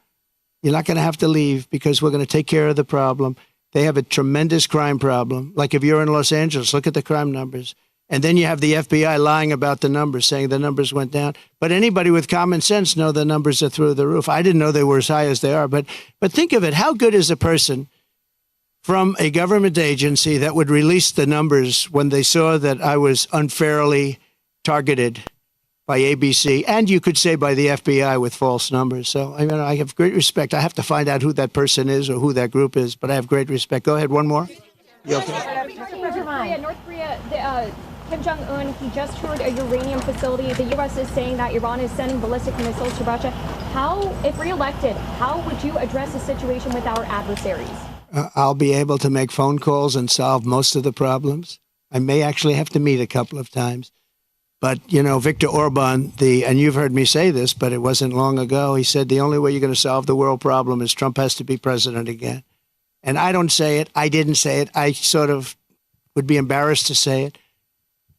Speaker 2: you're not going to have to leave because we're going to take care of the problem. They have a tremendous crime problem. Like if you're in Los Angeles, look at the crime numbers. And then you have the FBI lying about the numbers, saying the numbers went down. But anybody with common sense know the numbers are through the roof. I didn't know they were as high as they are. But think of it. How good is a person from a government agency that would release the numbers when they saw that I was unfairly targeted by ABC, and you could say by the FBI with false numbers. So I mean, I have great respect. I have to find out who that person is or who that group is, but I have great respect. Go ahead, one more. You okay?
Speaker 5: North Korea, Kim Jong-un, he just toured a uranium facility. The U.S. is saying that Iran is sending ballistic missiles to Russia. How, if reelected, how would you address the situation with our adversaries?
Speaker 2: I'll be able to make phone calls and solve most of the problems. I may actually have to meet a couple of times. But, you know, Viktor Orban, and you've heard me say this, but it wasn't long ago, he said the only way you're going to solve the world problem is Trump has to be president again. And I don't say it. I didn't say it. I sort of would be embarrassed to say it.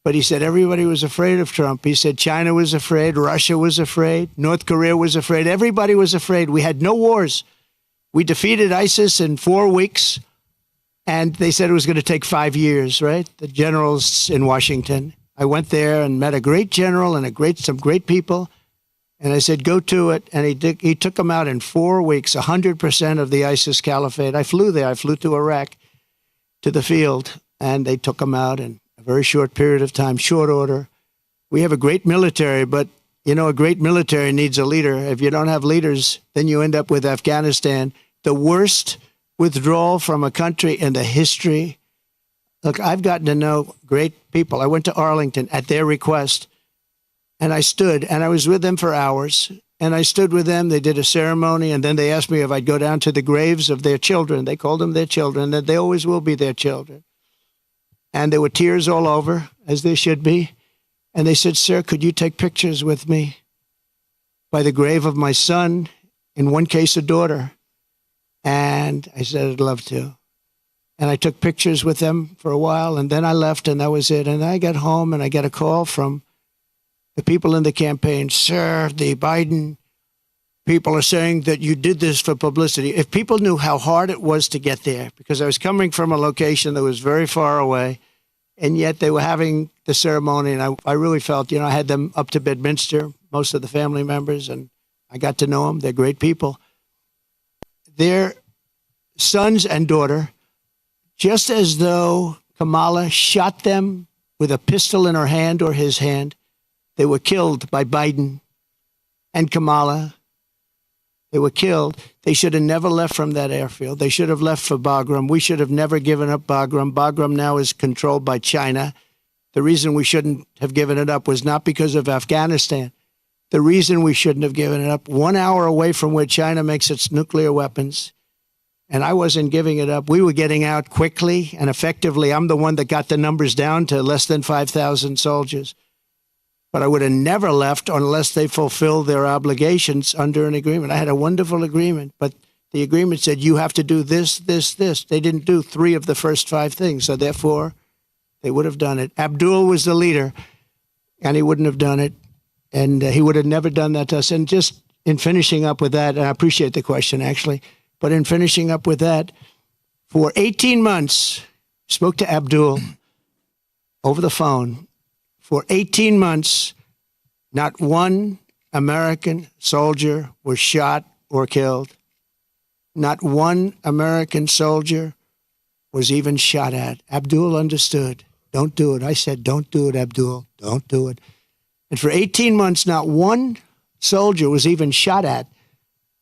Speaker 2: But he said everybody was afraid of Trump. He said China was afraid, Russia was afraid, North Korea was afraid. Everybody was afraid. We had no wars. We defeated ISIS in 4 weeks, and they said it was going to take 5 years, right? The generals in Washington. I went there and met a great general and some great people, and I said, go to it. And he took them out in 4 weeks, 100% of the ISIS caliphate. I flew there. I flew to Iraq, to the field, and they took them out in a very short period of time, short order. We have a great military, but, you know, a great military needs a leader. If you don't have leaders, then you end up with Afghanistan, the worst withdrawal from a country in the history. Look, I've gotten to know great people. I went to Arlington at their request, and I stood, and I was with them for hours, and I stood with them. They did a ceremony, and then they asked me if I'd go down to the graves of their children. They called them their children, that they always will be their children. And there were tears all over, as there should be. And they said, sir, could you take pictures with me by the grave of my son, in one case, a daughter? And I said, I'd love to. And I took pictures with them for a while, and then I left, and that was it. And I got home, and I got a call from the people in the campaign. Sir, the Biden people are saying that you did this for publicity. If people knew how hard it was to get there, because I was coming from a location that was very far away, and yet they were having the ceremony, and I really felt, you know, I had them up to Bedminster, most of the family members, and I got to know them. They're great people. Their sons and daughter, just as though Kamala shot them with a pistol in her hand or his hand, they were killed by Biden and Kamala. They were killed. They should have never left from that airfield. They should have left for Bagram. We should have never given up Bagram. Bagram now is controlled by China. The reason we shouldn't have given it up was not because of Afghanistan. The reason we shouldn't have given it up, 1 hour away from where China makes its nuclear weapons, and I wasn't giving it up. We were getting out quickly and effectively. I'm the one that got the numbers down to less than 5,000 soldiers. But I would have never left unless they fulfilled their obligations under an agreement. I had a wonderful agreement, but the agreement said you have to do this, this, this. They didn't do 3 of the first 5 things, so therefore they would have done it. Abdul was the leader, and he wouldn't have done it, and he would have never done that to us. And just in finishing up with that, and I appreciate the question, actually, but in finishing up with that, for 18 months, spoke to Abdul over the phone. For 18 months, not one American soldier was shot or killed. Not one American soldier was even shot at. Abdul understood. Don't do it. I said, don't do it, Abdul. Don't do it. And for 18 months, not one soldier was even shot at.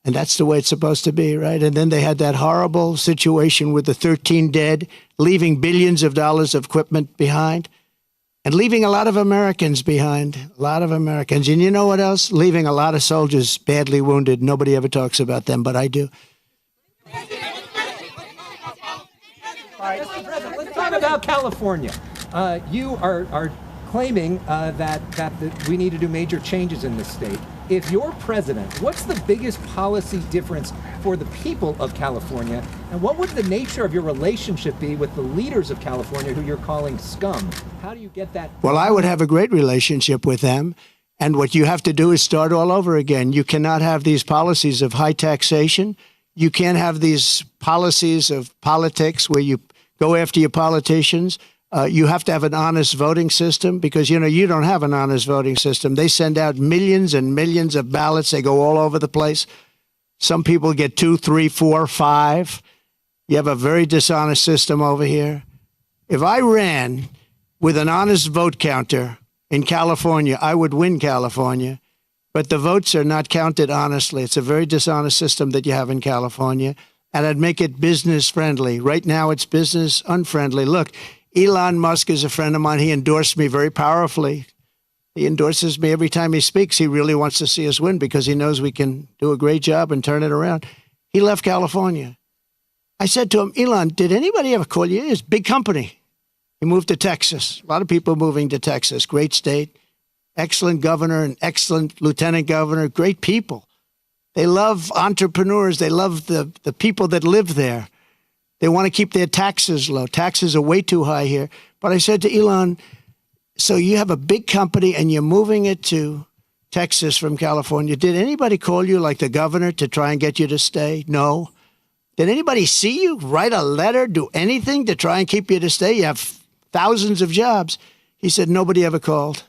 Speaker 2: And that's the way it's supposed to be, right? And then they had that horrible situation with the 13 dead, leaving billions of dollars of equipment behind. And leaving a lot of Americans behind, a lot of Americans. And you know what else? Leaving a lot of soldiers badly wounded. Nobody ever talks about them, but I do.
Speaker 7: All right, let's talk about California. You are claiming that we need to do major changes in this state. If you're president, what's the biggest policy difference for the people of California? And what would the nature of your relationship be with the leaders of California who you're calling scum? How do you get that?
Speaker 2: Well, I would have a great relationship with them. And what you have to do is start all over again. You cannot have these policies of high taxation. You can't have these policies of politics where you go after your politicians. You have to have an honest voting system because, you know, you don't have an honest voting system. They send out millions and millions of ballots. They go all over the place. Some people get 2, 3, 4, 5. You have a very dishonest system over here. If I ran with an honest vote counter in California, I would win California. But the votes are not counted honestly. It's a very dishonest system that you have in California. And I'd make it business friendly. Right now, it's business unfriendly. Look, Elon Musk is a friend of mine. He endorsed me very powerfully. He endorses me every time he speaks. He really wants to see us win because he knows we can do a great job and turn it around. He left California. I said to him, Elon, did anybody ever call you? It's a big company. He moved to Texas. A lot of people moving to Texas. Great state. Excellent governor, an excellent lieutenant governor. Great people. They love entrepreneurs. They love the people that live there. They want to keep their taxes low. Taxes are way too high here. But I said to Elon, so you have a big company and you're moving it to Texas from California. Did anybody call you, like the governor, to try and get you to stay? No. Did anybody see you, write a letter, do anything to try and keep you to stay? You have thousands of jobs. He said, nobody ever called.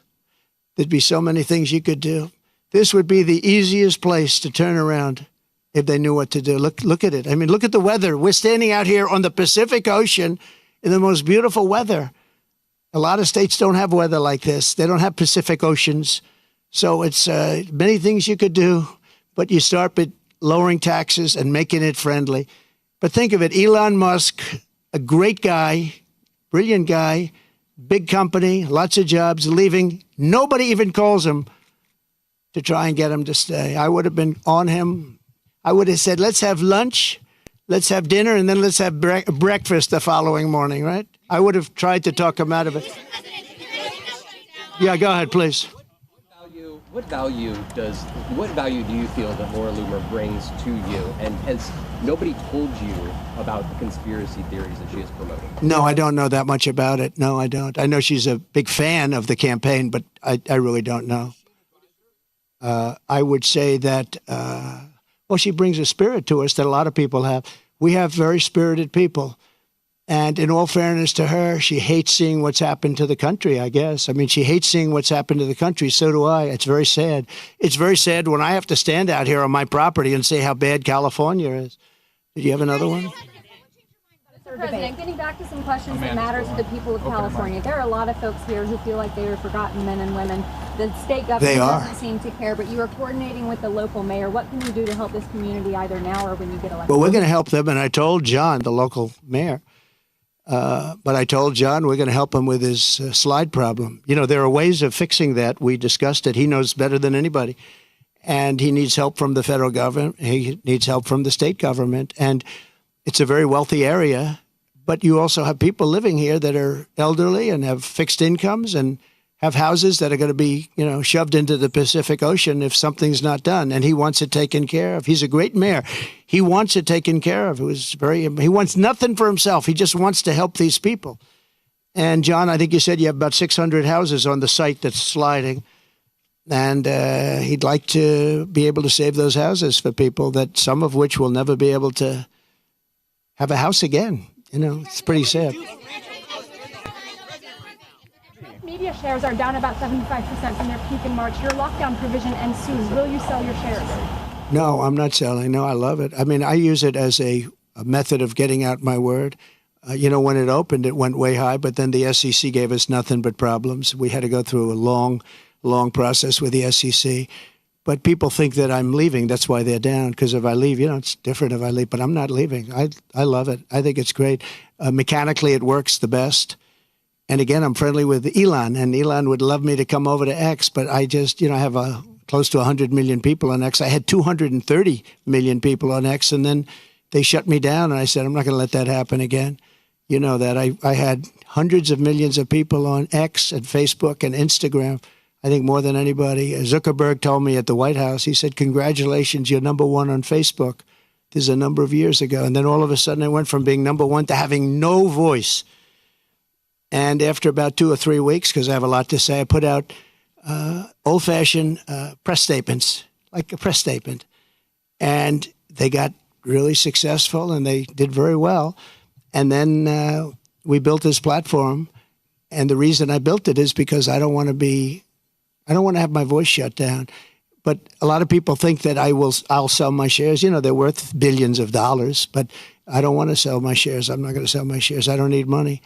Speaker 2: There'd be so many things you could do. This would be the easiest place to turn around if they knew what to do. Look at it. I mean, look at the weather. We're standing out here on the Pacific Ocean in the most beautiful weather. A lot of states don't have weather like this. They don't have Pacific Oceans. So it's many things you could do, but you start with lowering taxes and making it friendly. But think of it, Elon Musk, a great guy, brilliant guy, big company, lots of jobs, leaving. Nobody even calls him to try and get him to stay. I would have been on him. I would have said, let's have lunch, let's have dinner, and then let's have breakfast the following morning, right? I would have tried to talk him out of it. Yeah, go ahead, please.
Speaker 8: What value do you feel that Laura Loomer brings to you? And has nobody told you about the conspiracy theories that she is promoting?
Speaker 2: No, I don't know that much about it. No, I don't. I know she's a big fan of the campaign, but I really don't know. I would say that, well, she brings a spirit to us that a lot of people have. We have very spirited people. And in all fairness to her, she hates seeing what's happened to the country, I guess. I mean, she hates seeing what's happened to the country. So do I. It's very sad. It's very sad when I have to stand out here on my property and say how bad California is. Did you have another one?
Speaker 5: Mr. President, getting back to some questions that matter to the people of California. There are a lot of folks here who feel like they are forgotten men and women. The state government doesn't seem to care, but you are coordinating with the local mayor. What can you do to help this community either now or when you get elected?
Speaker 2: Well, we're going to help them, and I told John, the local mayor, but I told John we're going to help him with his slide problem. You know, there are ways of fixing that. We discussed it. He knows better than anybody. And he needs help from the federal government. He needs help from the state government. And it's a very wealthy area. But you also have people living here that are elderly and have fixed incomes and have houses that are going to be, you know, shoved into the Pacific Ocean if something's not done. And he wants it taken care of. He's a great mayor. He wants it taken care of. He wants nothing for himself. He just wants to help these people. And John, I think you said you have about 600 houses on the site that's sliding. And he'd like to be able to save those houses for people, that some of which will never be able to have a house again. You know, it's pretty sad.
Speaker 5: Media shares are down about 75% from their peak in March. Your lockdown provision ends soon. Will you sell your shares?
Speaker 2: No, I'm not selling. No, I love it. I mean, I use it as a method of getting out my word. You know, when it opened, it went way high, but then the SEC gave us nothing but problems. We had to go through a long process with the SEC. But people think that I'm leaving. That's why they're down, because if I leave, you know, it's different if I leave. But I'm not leaving. I love it. I think it's great. Mechanically, it works the best. And again, I'm friendly with Elon, and Elon would love me to come over to X, but I just, you know, I have close to 100 million people on X. I had 230 million people on X, and then they shut me down, and I said, I'm not going to let that happen again. You know that. I had hundreds of millions of people on X and Facebook and Instagram, I think more than anybody. Zuckerberg told me at the White House, he said, congratulations, you're number one on Facebook. This is a number of years ago. And then all of a sudden I went from being number one to having no voice. And after about 2 or 3 weeks, because I have a lot to say, I put out old-fashioned press statements, like a press statement. And they got really successful, and they did very well. And then we built this platform. And the reason I built it is because I don't want to have my voice shut down. But a lot of people think that I'll sell my shares. You know, they're worth billions of dollars. But I don't want to sell my shares. I'm not going to sell my shares. I don't need money.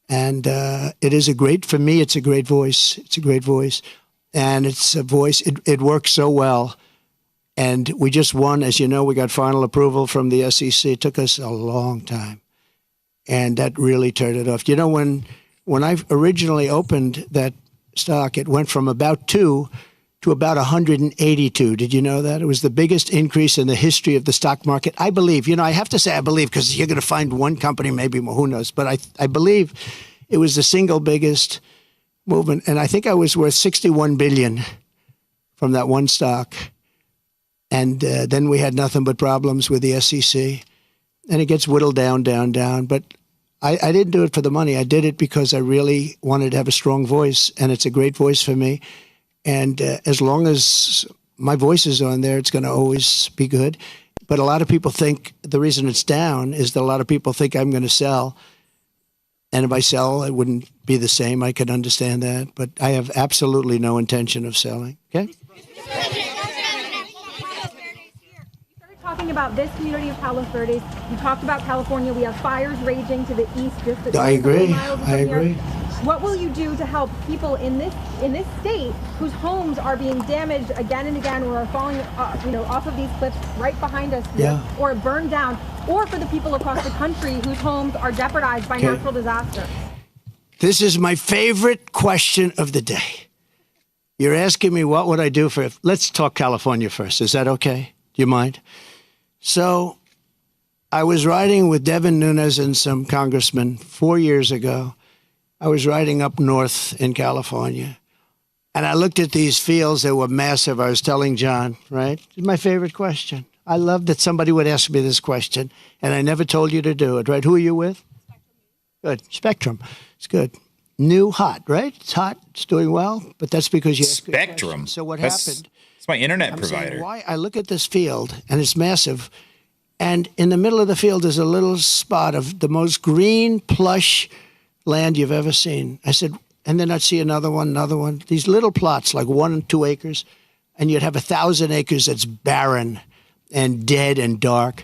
Speaker 2: And it is for me, it's a great voice. It's a great voice. And it's a voice, it works so well. And we just won. As you know, we got final approval from the SEC. It took us a long time. And that really turned it off. You know, when I originally opened that stock, it went from about 2 to about 182. Did you know that? It was the biggest increase in the history of the stock market. I believe, I have to say I believe, because you're going to find one company, maybe more, who knows. But I believe it was the single biggest movement. And I think I was worth $61 billion from that one stock. And then we had nothing but problems with the SEC. And it gets whittled down, down, down. But I didn't do it for the money. I did it because I really wanted to have a strong voice. And it's a great voice for me. And as long as my voice is on there, it's going to always be good. But a lot of people think the reason it's down is that a lot of people think I'm going to sell. And if I sell, it wouldn't be the same. I could understand that. But I have absolutely no intention of selling. Okay?
Speaker 5: Talking about this community of Palos Verdes, you talked about California. We have fires raging to the east. Just
Speaker 2: I agree. I agree.
Speaker 5: What will you do to help people in this state whose homes are being damaged again and again, or are falling, off of these cliffs right behind us, or burned down, or for the people across the country whose homes are jeopardized by natural disaster?
Speaker 2: This is my favorite question of the day. You're asking me what would I do for. Let's talk California first. Is that okay? Do you mind? So, I was riding with Devin Nunes and some congressmen 4 years ago. I was riding up north in California, and I looked at these fields that were massive. I was telling John, right? It's my favorite question. I love that somebody would ask me this question, and I never told you to do it, right? Who are you with? Good. Spectrum. It's good. New, hot, right? It's hot. It's doing well, but that's because you asked
Speaker 1: Spectrum.
Speaker 2: So what happened?
Speaker 1: It's my internet provider.
Speaker 2: Why I look at this field, and it's massive, and in the middle of the field is a little spot of the most green, plush land you've ever seen. I said, and then I'd see another one, these little plots, like 1 and 2 acres, and you'd have 1,000 acres that's barren and dead and dark.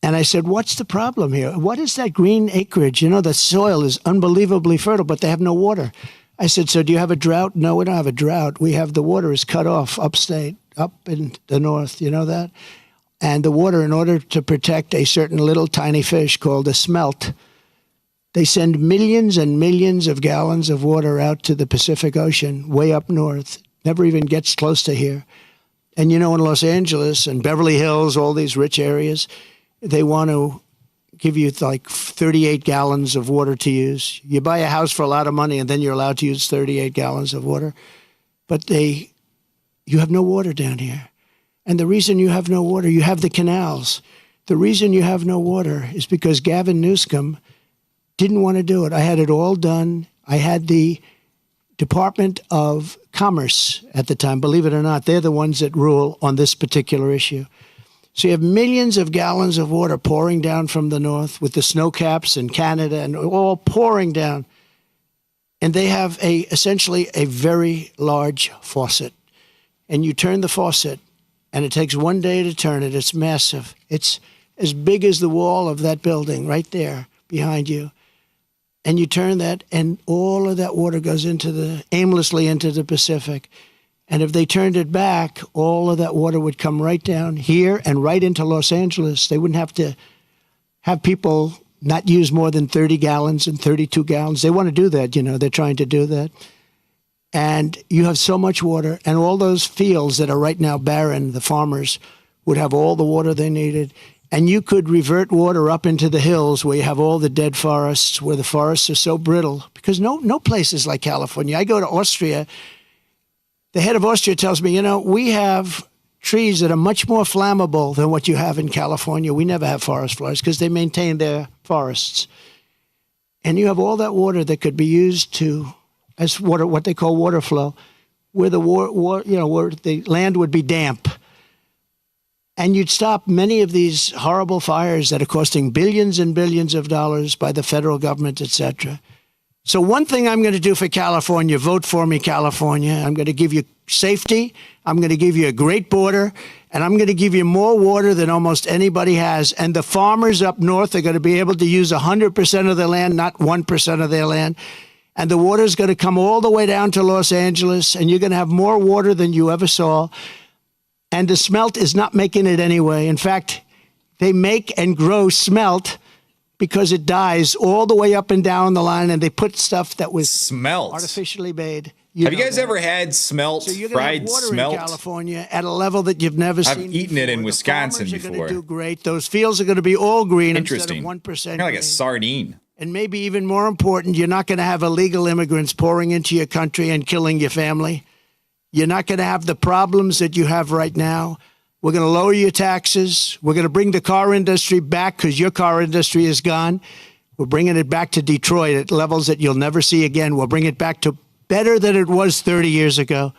Speaker 2: And I said, what's the problem here? What is that green acreage? The soil is unbelievably fertile, but they have no water. I said, so do you have a drought? No, we don't have a drought. We have the water is cut off upstate, up in the north. You know that? And the water, in order to protect a certain little tiny fish called a smelt, they send millions and millions of gallons of water out to the Pacific Ocean, way up north. Never even gets close to here. And in Los Angeles and Beverly Hills, all these rich areas, they want to give you like 38 gallons of water to use. You buy a house for a lot of money, and then you're allowed to use 38 gallons of water. But you have no water down here. And the reason you have no water, you have the canals. The reason you have no water is because Gavin Newsom didn't want to do it. I had it all done. I had the Department of Commerce at the time. Believe it or not, they're the ones that rule on this particular issue. So you have millions of gallons of water pouring down from the north with the snow caps in Canada and all pouring down. And they have essentially a very large faucet. And you turn the faucet, and it takes 1 day to turn it. It's massive. It's as big as the wall of that building right there behind you. And you turn that, and all of that water goes aimlessly into the Pacific. And if they turned it back, all of that water would come right down here and right into Los Angeles. They wouldn't have to have people not use more than 30 gallons and 32 gallons. They want to do that, they're trying to do that. And you have so much water, and all those fields that are right now barren, the farmers would have all the water they needed. And you could revert water up into the hills where you have all the dead forests, where the forests are so brittle, because no place is like California. I go to Austria. The head of Austria tells me, we have trees that are much more flammable than what you have in California. We never have forest fires because they maintain their forests. And you have all that water that could be used as water, what they call water flow, where where the land would be damp. And you'd stop many of these horrible fires that are costing billions and billions of dollars by the federal government, et cetera. So one thing I'm going to do for California, vote for me, California. I'm going to give you safety. I'm going to give you a great border, and I'm going to give you more water than almost anybody has. And the farmers up north are going to be able to use 100% of their land, not 1% of their land. And the water is going to come all the way down to Los Angeles, and you're going to have more water than you ever saw. And the smelt is not making it anyway. In fact, they make and grow smelt because it dies all the way up and down the line, and they put stuff that was
Speaker 1: Smelt.
Speaker 2: artificially made.
Speaker 1: Have you guys ever had smelt,
Speaker 2: So you're going to
Speaker 1: fried
Speaker 2: have water
Speaker 1: smelt?
Speaker 2: in California at a level that you've never seen.
Speaker 1: I've eaten it in
Speaker 2: before.
Speaker 1: Wisconsin
Speaker 2: the farmers
Speaker 1: before.
Speaker 2: are going to do great. Those fields are going to be all green
Speaker 1: Interesting.
Speaker 2: instead of 1%
Speaker 1: Kind of like a
Speaker 2: green.
Speaker 1: sardine.
Speaker 2: And maybe even more important, you're not going to have illegal immigrants pouring into your country and killing your family. You're not going to have the problems that you have right now. We're going to lower your taxes. We're going to bring the car industry back because your car industry is gone. We're bringing it back to Detroit at levels that you'll never see again. We'll bring it back to better than it was 30 years ago.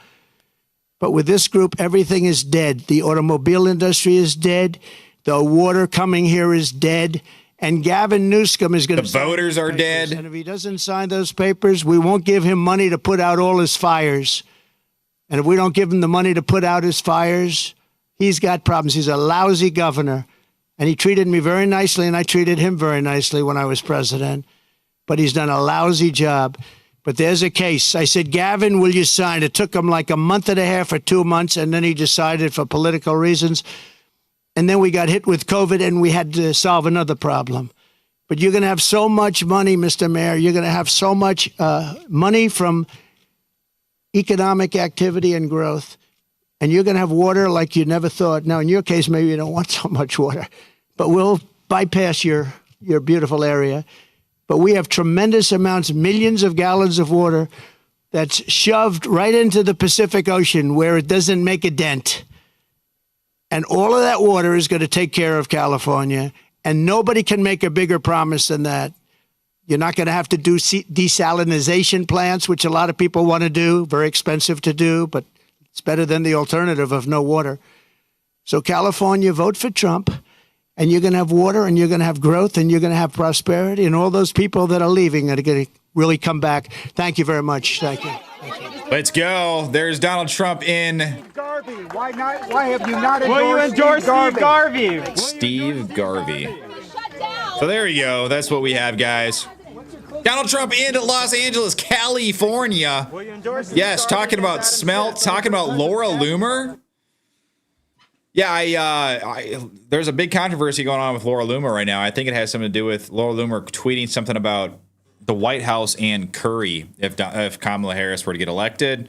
Speaker 2: But with this group, everything is dead. The automobile industry is dead. The water coming here is dead. And Gavin Newsom is going to.
Speaker 1: The voters are dead.
Speaker 2: And if he doesn't sign those papers, we won't give him money to put out all his fires. And if we don't give him the money to put out his fires, he's got problems. He's a lousy governor. And he treated me very nicely, and I treated him very nicely when I was president. But he's done a lousy job. But there's a case. I said, Gavin, will you sign? It took him like a month and a half or 2 months, and then he decided for political reasons. And then we got hit with COVID, and we had to solve another problem. But you're going to have so much money, Mr. Mayor. You're going to have so much money from economic activity and growth. And you're going to have water like you never thought. Now, in your case, maybe you don't want so much water. But we'll bypass your beautiful area. But we have tremendous amounts, millions of gallons of water that's shoved right into the Pacific Ocean where it doesn't make a dent. And all of that water is going to take care of California. And nobody can make a bigger promise than that. You're not going to have to do desalinization plants, which a lot of people want to do. Very expensive to do, but it's better than the alternative of no water. So California, vote for Trump. And you're going to have water, and you're going to have growth, and you're going to have prosperity. And all those people that are leaving are going to really come back. Thank you very much. Thank you.
Speaker 1: Let's go. There's Donald Trump in.
Speaker 9: Garvey, why not? Why have you not endorsed? Will you endorse Steve Garvey?
Speaker 1: Steve Garvey. So there you go. That's what we have, guys. Donald Trump in Los Angeles, California. Yes, talking about smelt, talking about Laura Loomer. Yeah, there's a big controversy going on with Laura Loomer right now. I think it has something to do with Laura Loomer tweeting something about the White House and Curry if Kamala Harris were to get elected.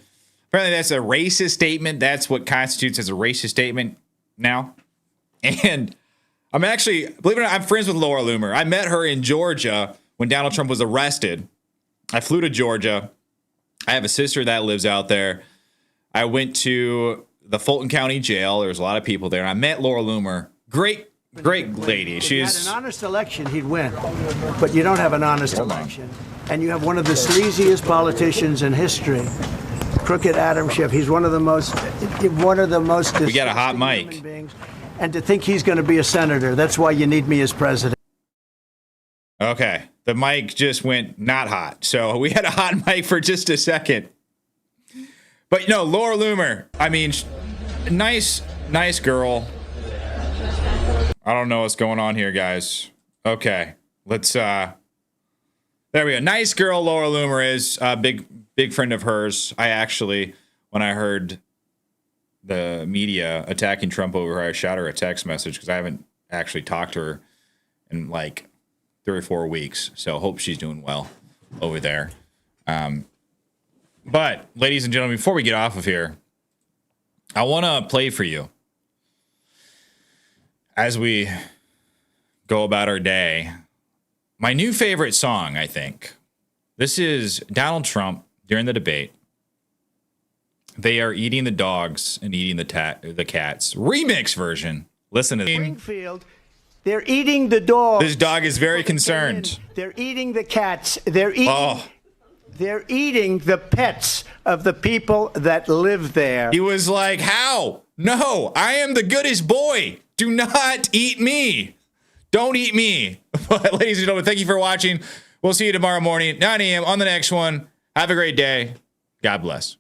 Speaker 1: Apparently that's a racist statement. That's what constitutes as a racist statement now. And I'm actually, believe it or not, I'm friends with Laura Loomer. I met her in Georgia when Donald Trump was arrested. I flew to Georgia. I have a sister that lives out there. I went to the Fulton County Jail. There was a lot of people there. And I met Laura Loomer. Great lady.
Speaker 2: If you had an honest election, he'd win. But you don't have an honest election. And you have one of the sleaziest politicians in history. Crooked Adam Schiff. He's one of the most
Speaker 1: We got a hot mic.
Speaker 2: human beings. And to think he's going to be a senator, that's why you need me as president.
Speaker 1: Okay. The mic just went not hot. So we had a hot mic for just a second. But no, Laura Loomer, I mean, nice girl. I don't know what's going on here, guys. Okay. Let's there we go. Nice girl Laura Loomer is a big friend of hers. I actually, when I heard the media attacking Trump over her, I shot her a text message because I haven't actually talked to her in like 3 or 4 weeks. So hope she's doing well over there. But ladies and gentlemen, before we get off of here, I want to play for you as we go about our day. My new favorite song, I think. This is Donald Trump during the debate. They are eating the dogs and eating the cats. Remix version. Listen to this.
Speaker 2: Springfield, they're eating the dogs.
Speaker 1: This dog is very concerned.
Speaker 2: They're eating the cats. They're eating the pets of the people that live there.
Speaker 1: He was like, how? No, I am the goodest boy. Do not eat me. Don't eat me. But ladies and gentlemen, thank you for watching. We'll see you tomorrow morning, 9 a.m. on the next one. Have a great day. God bless.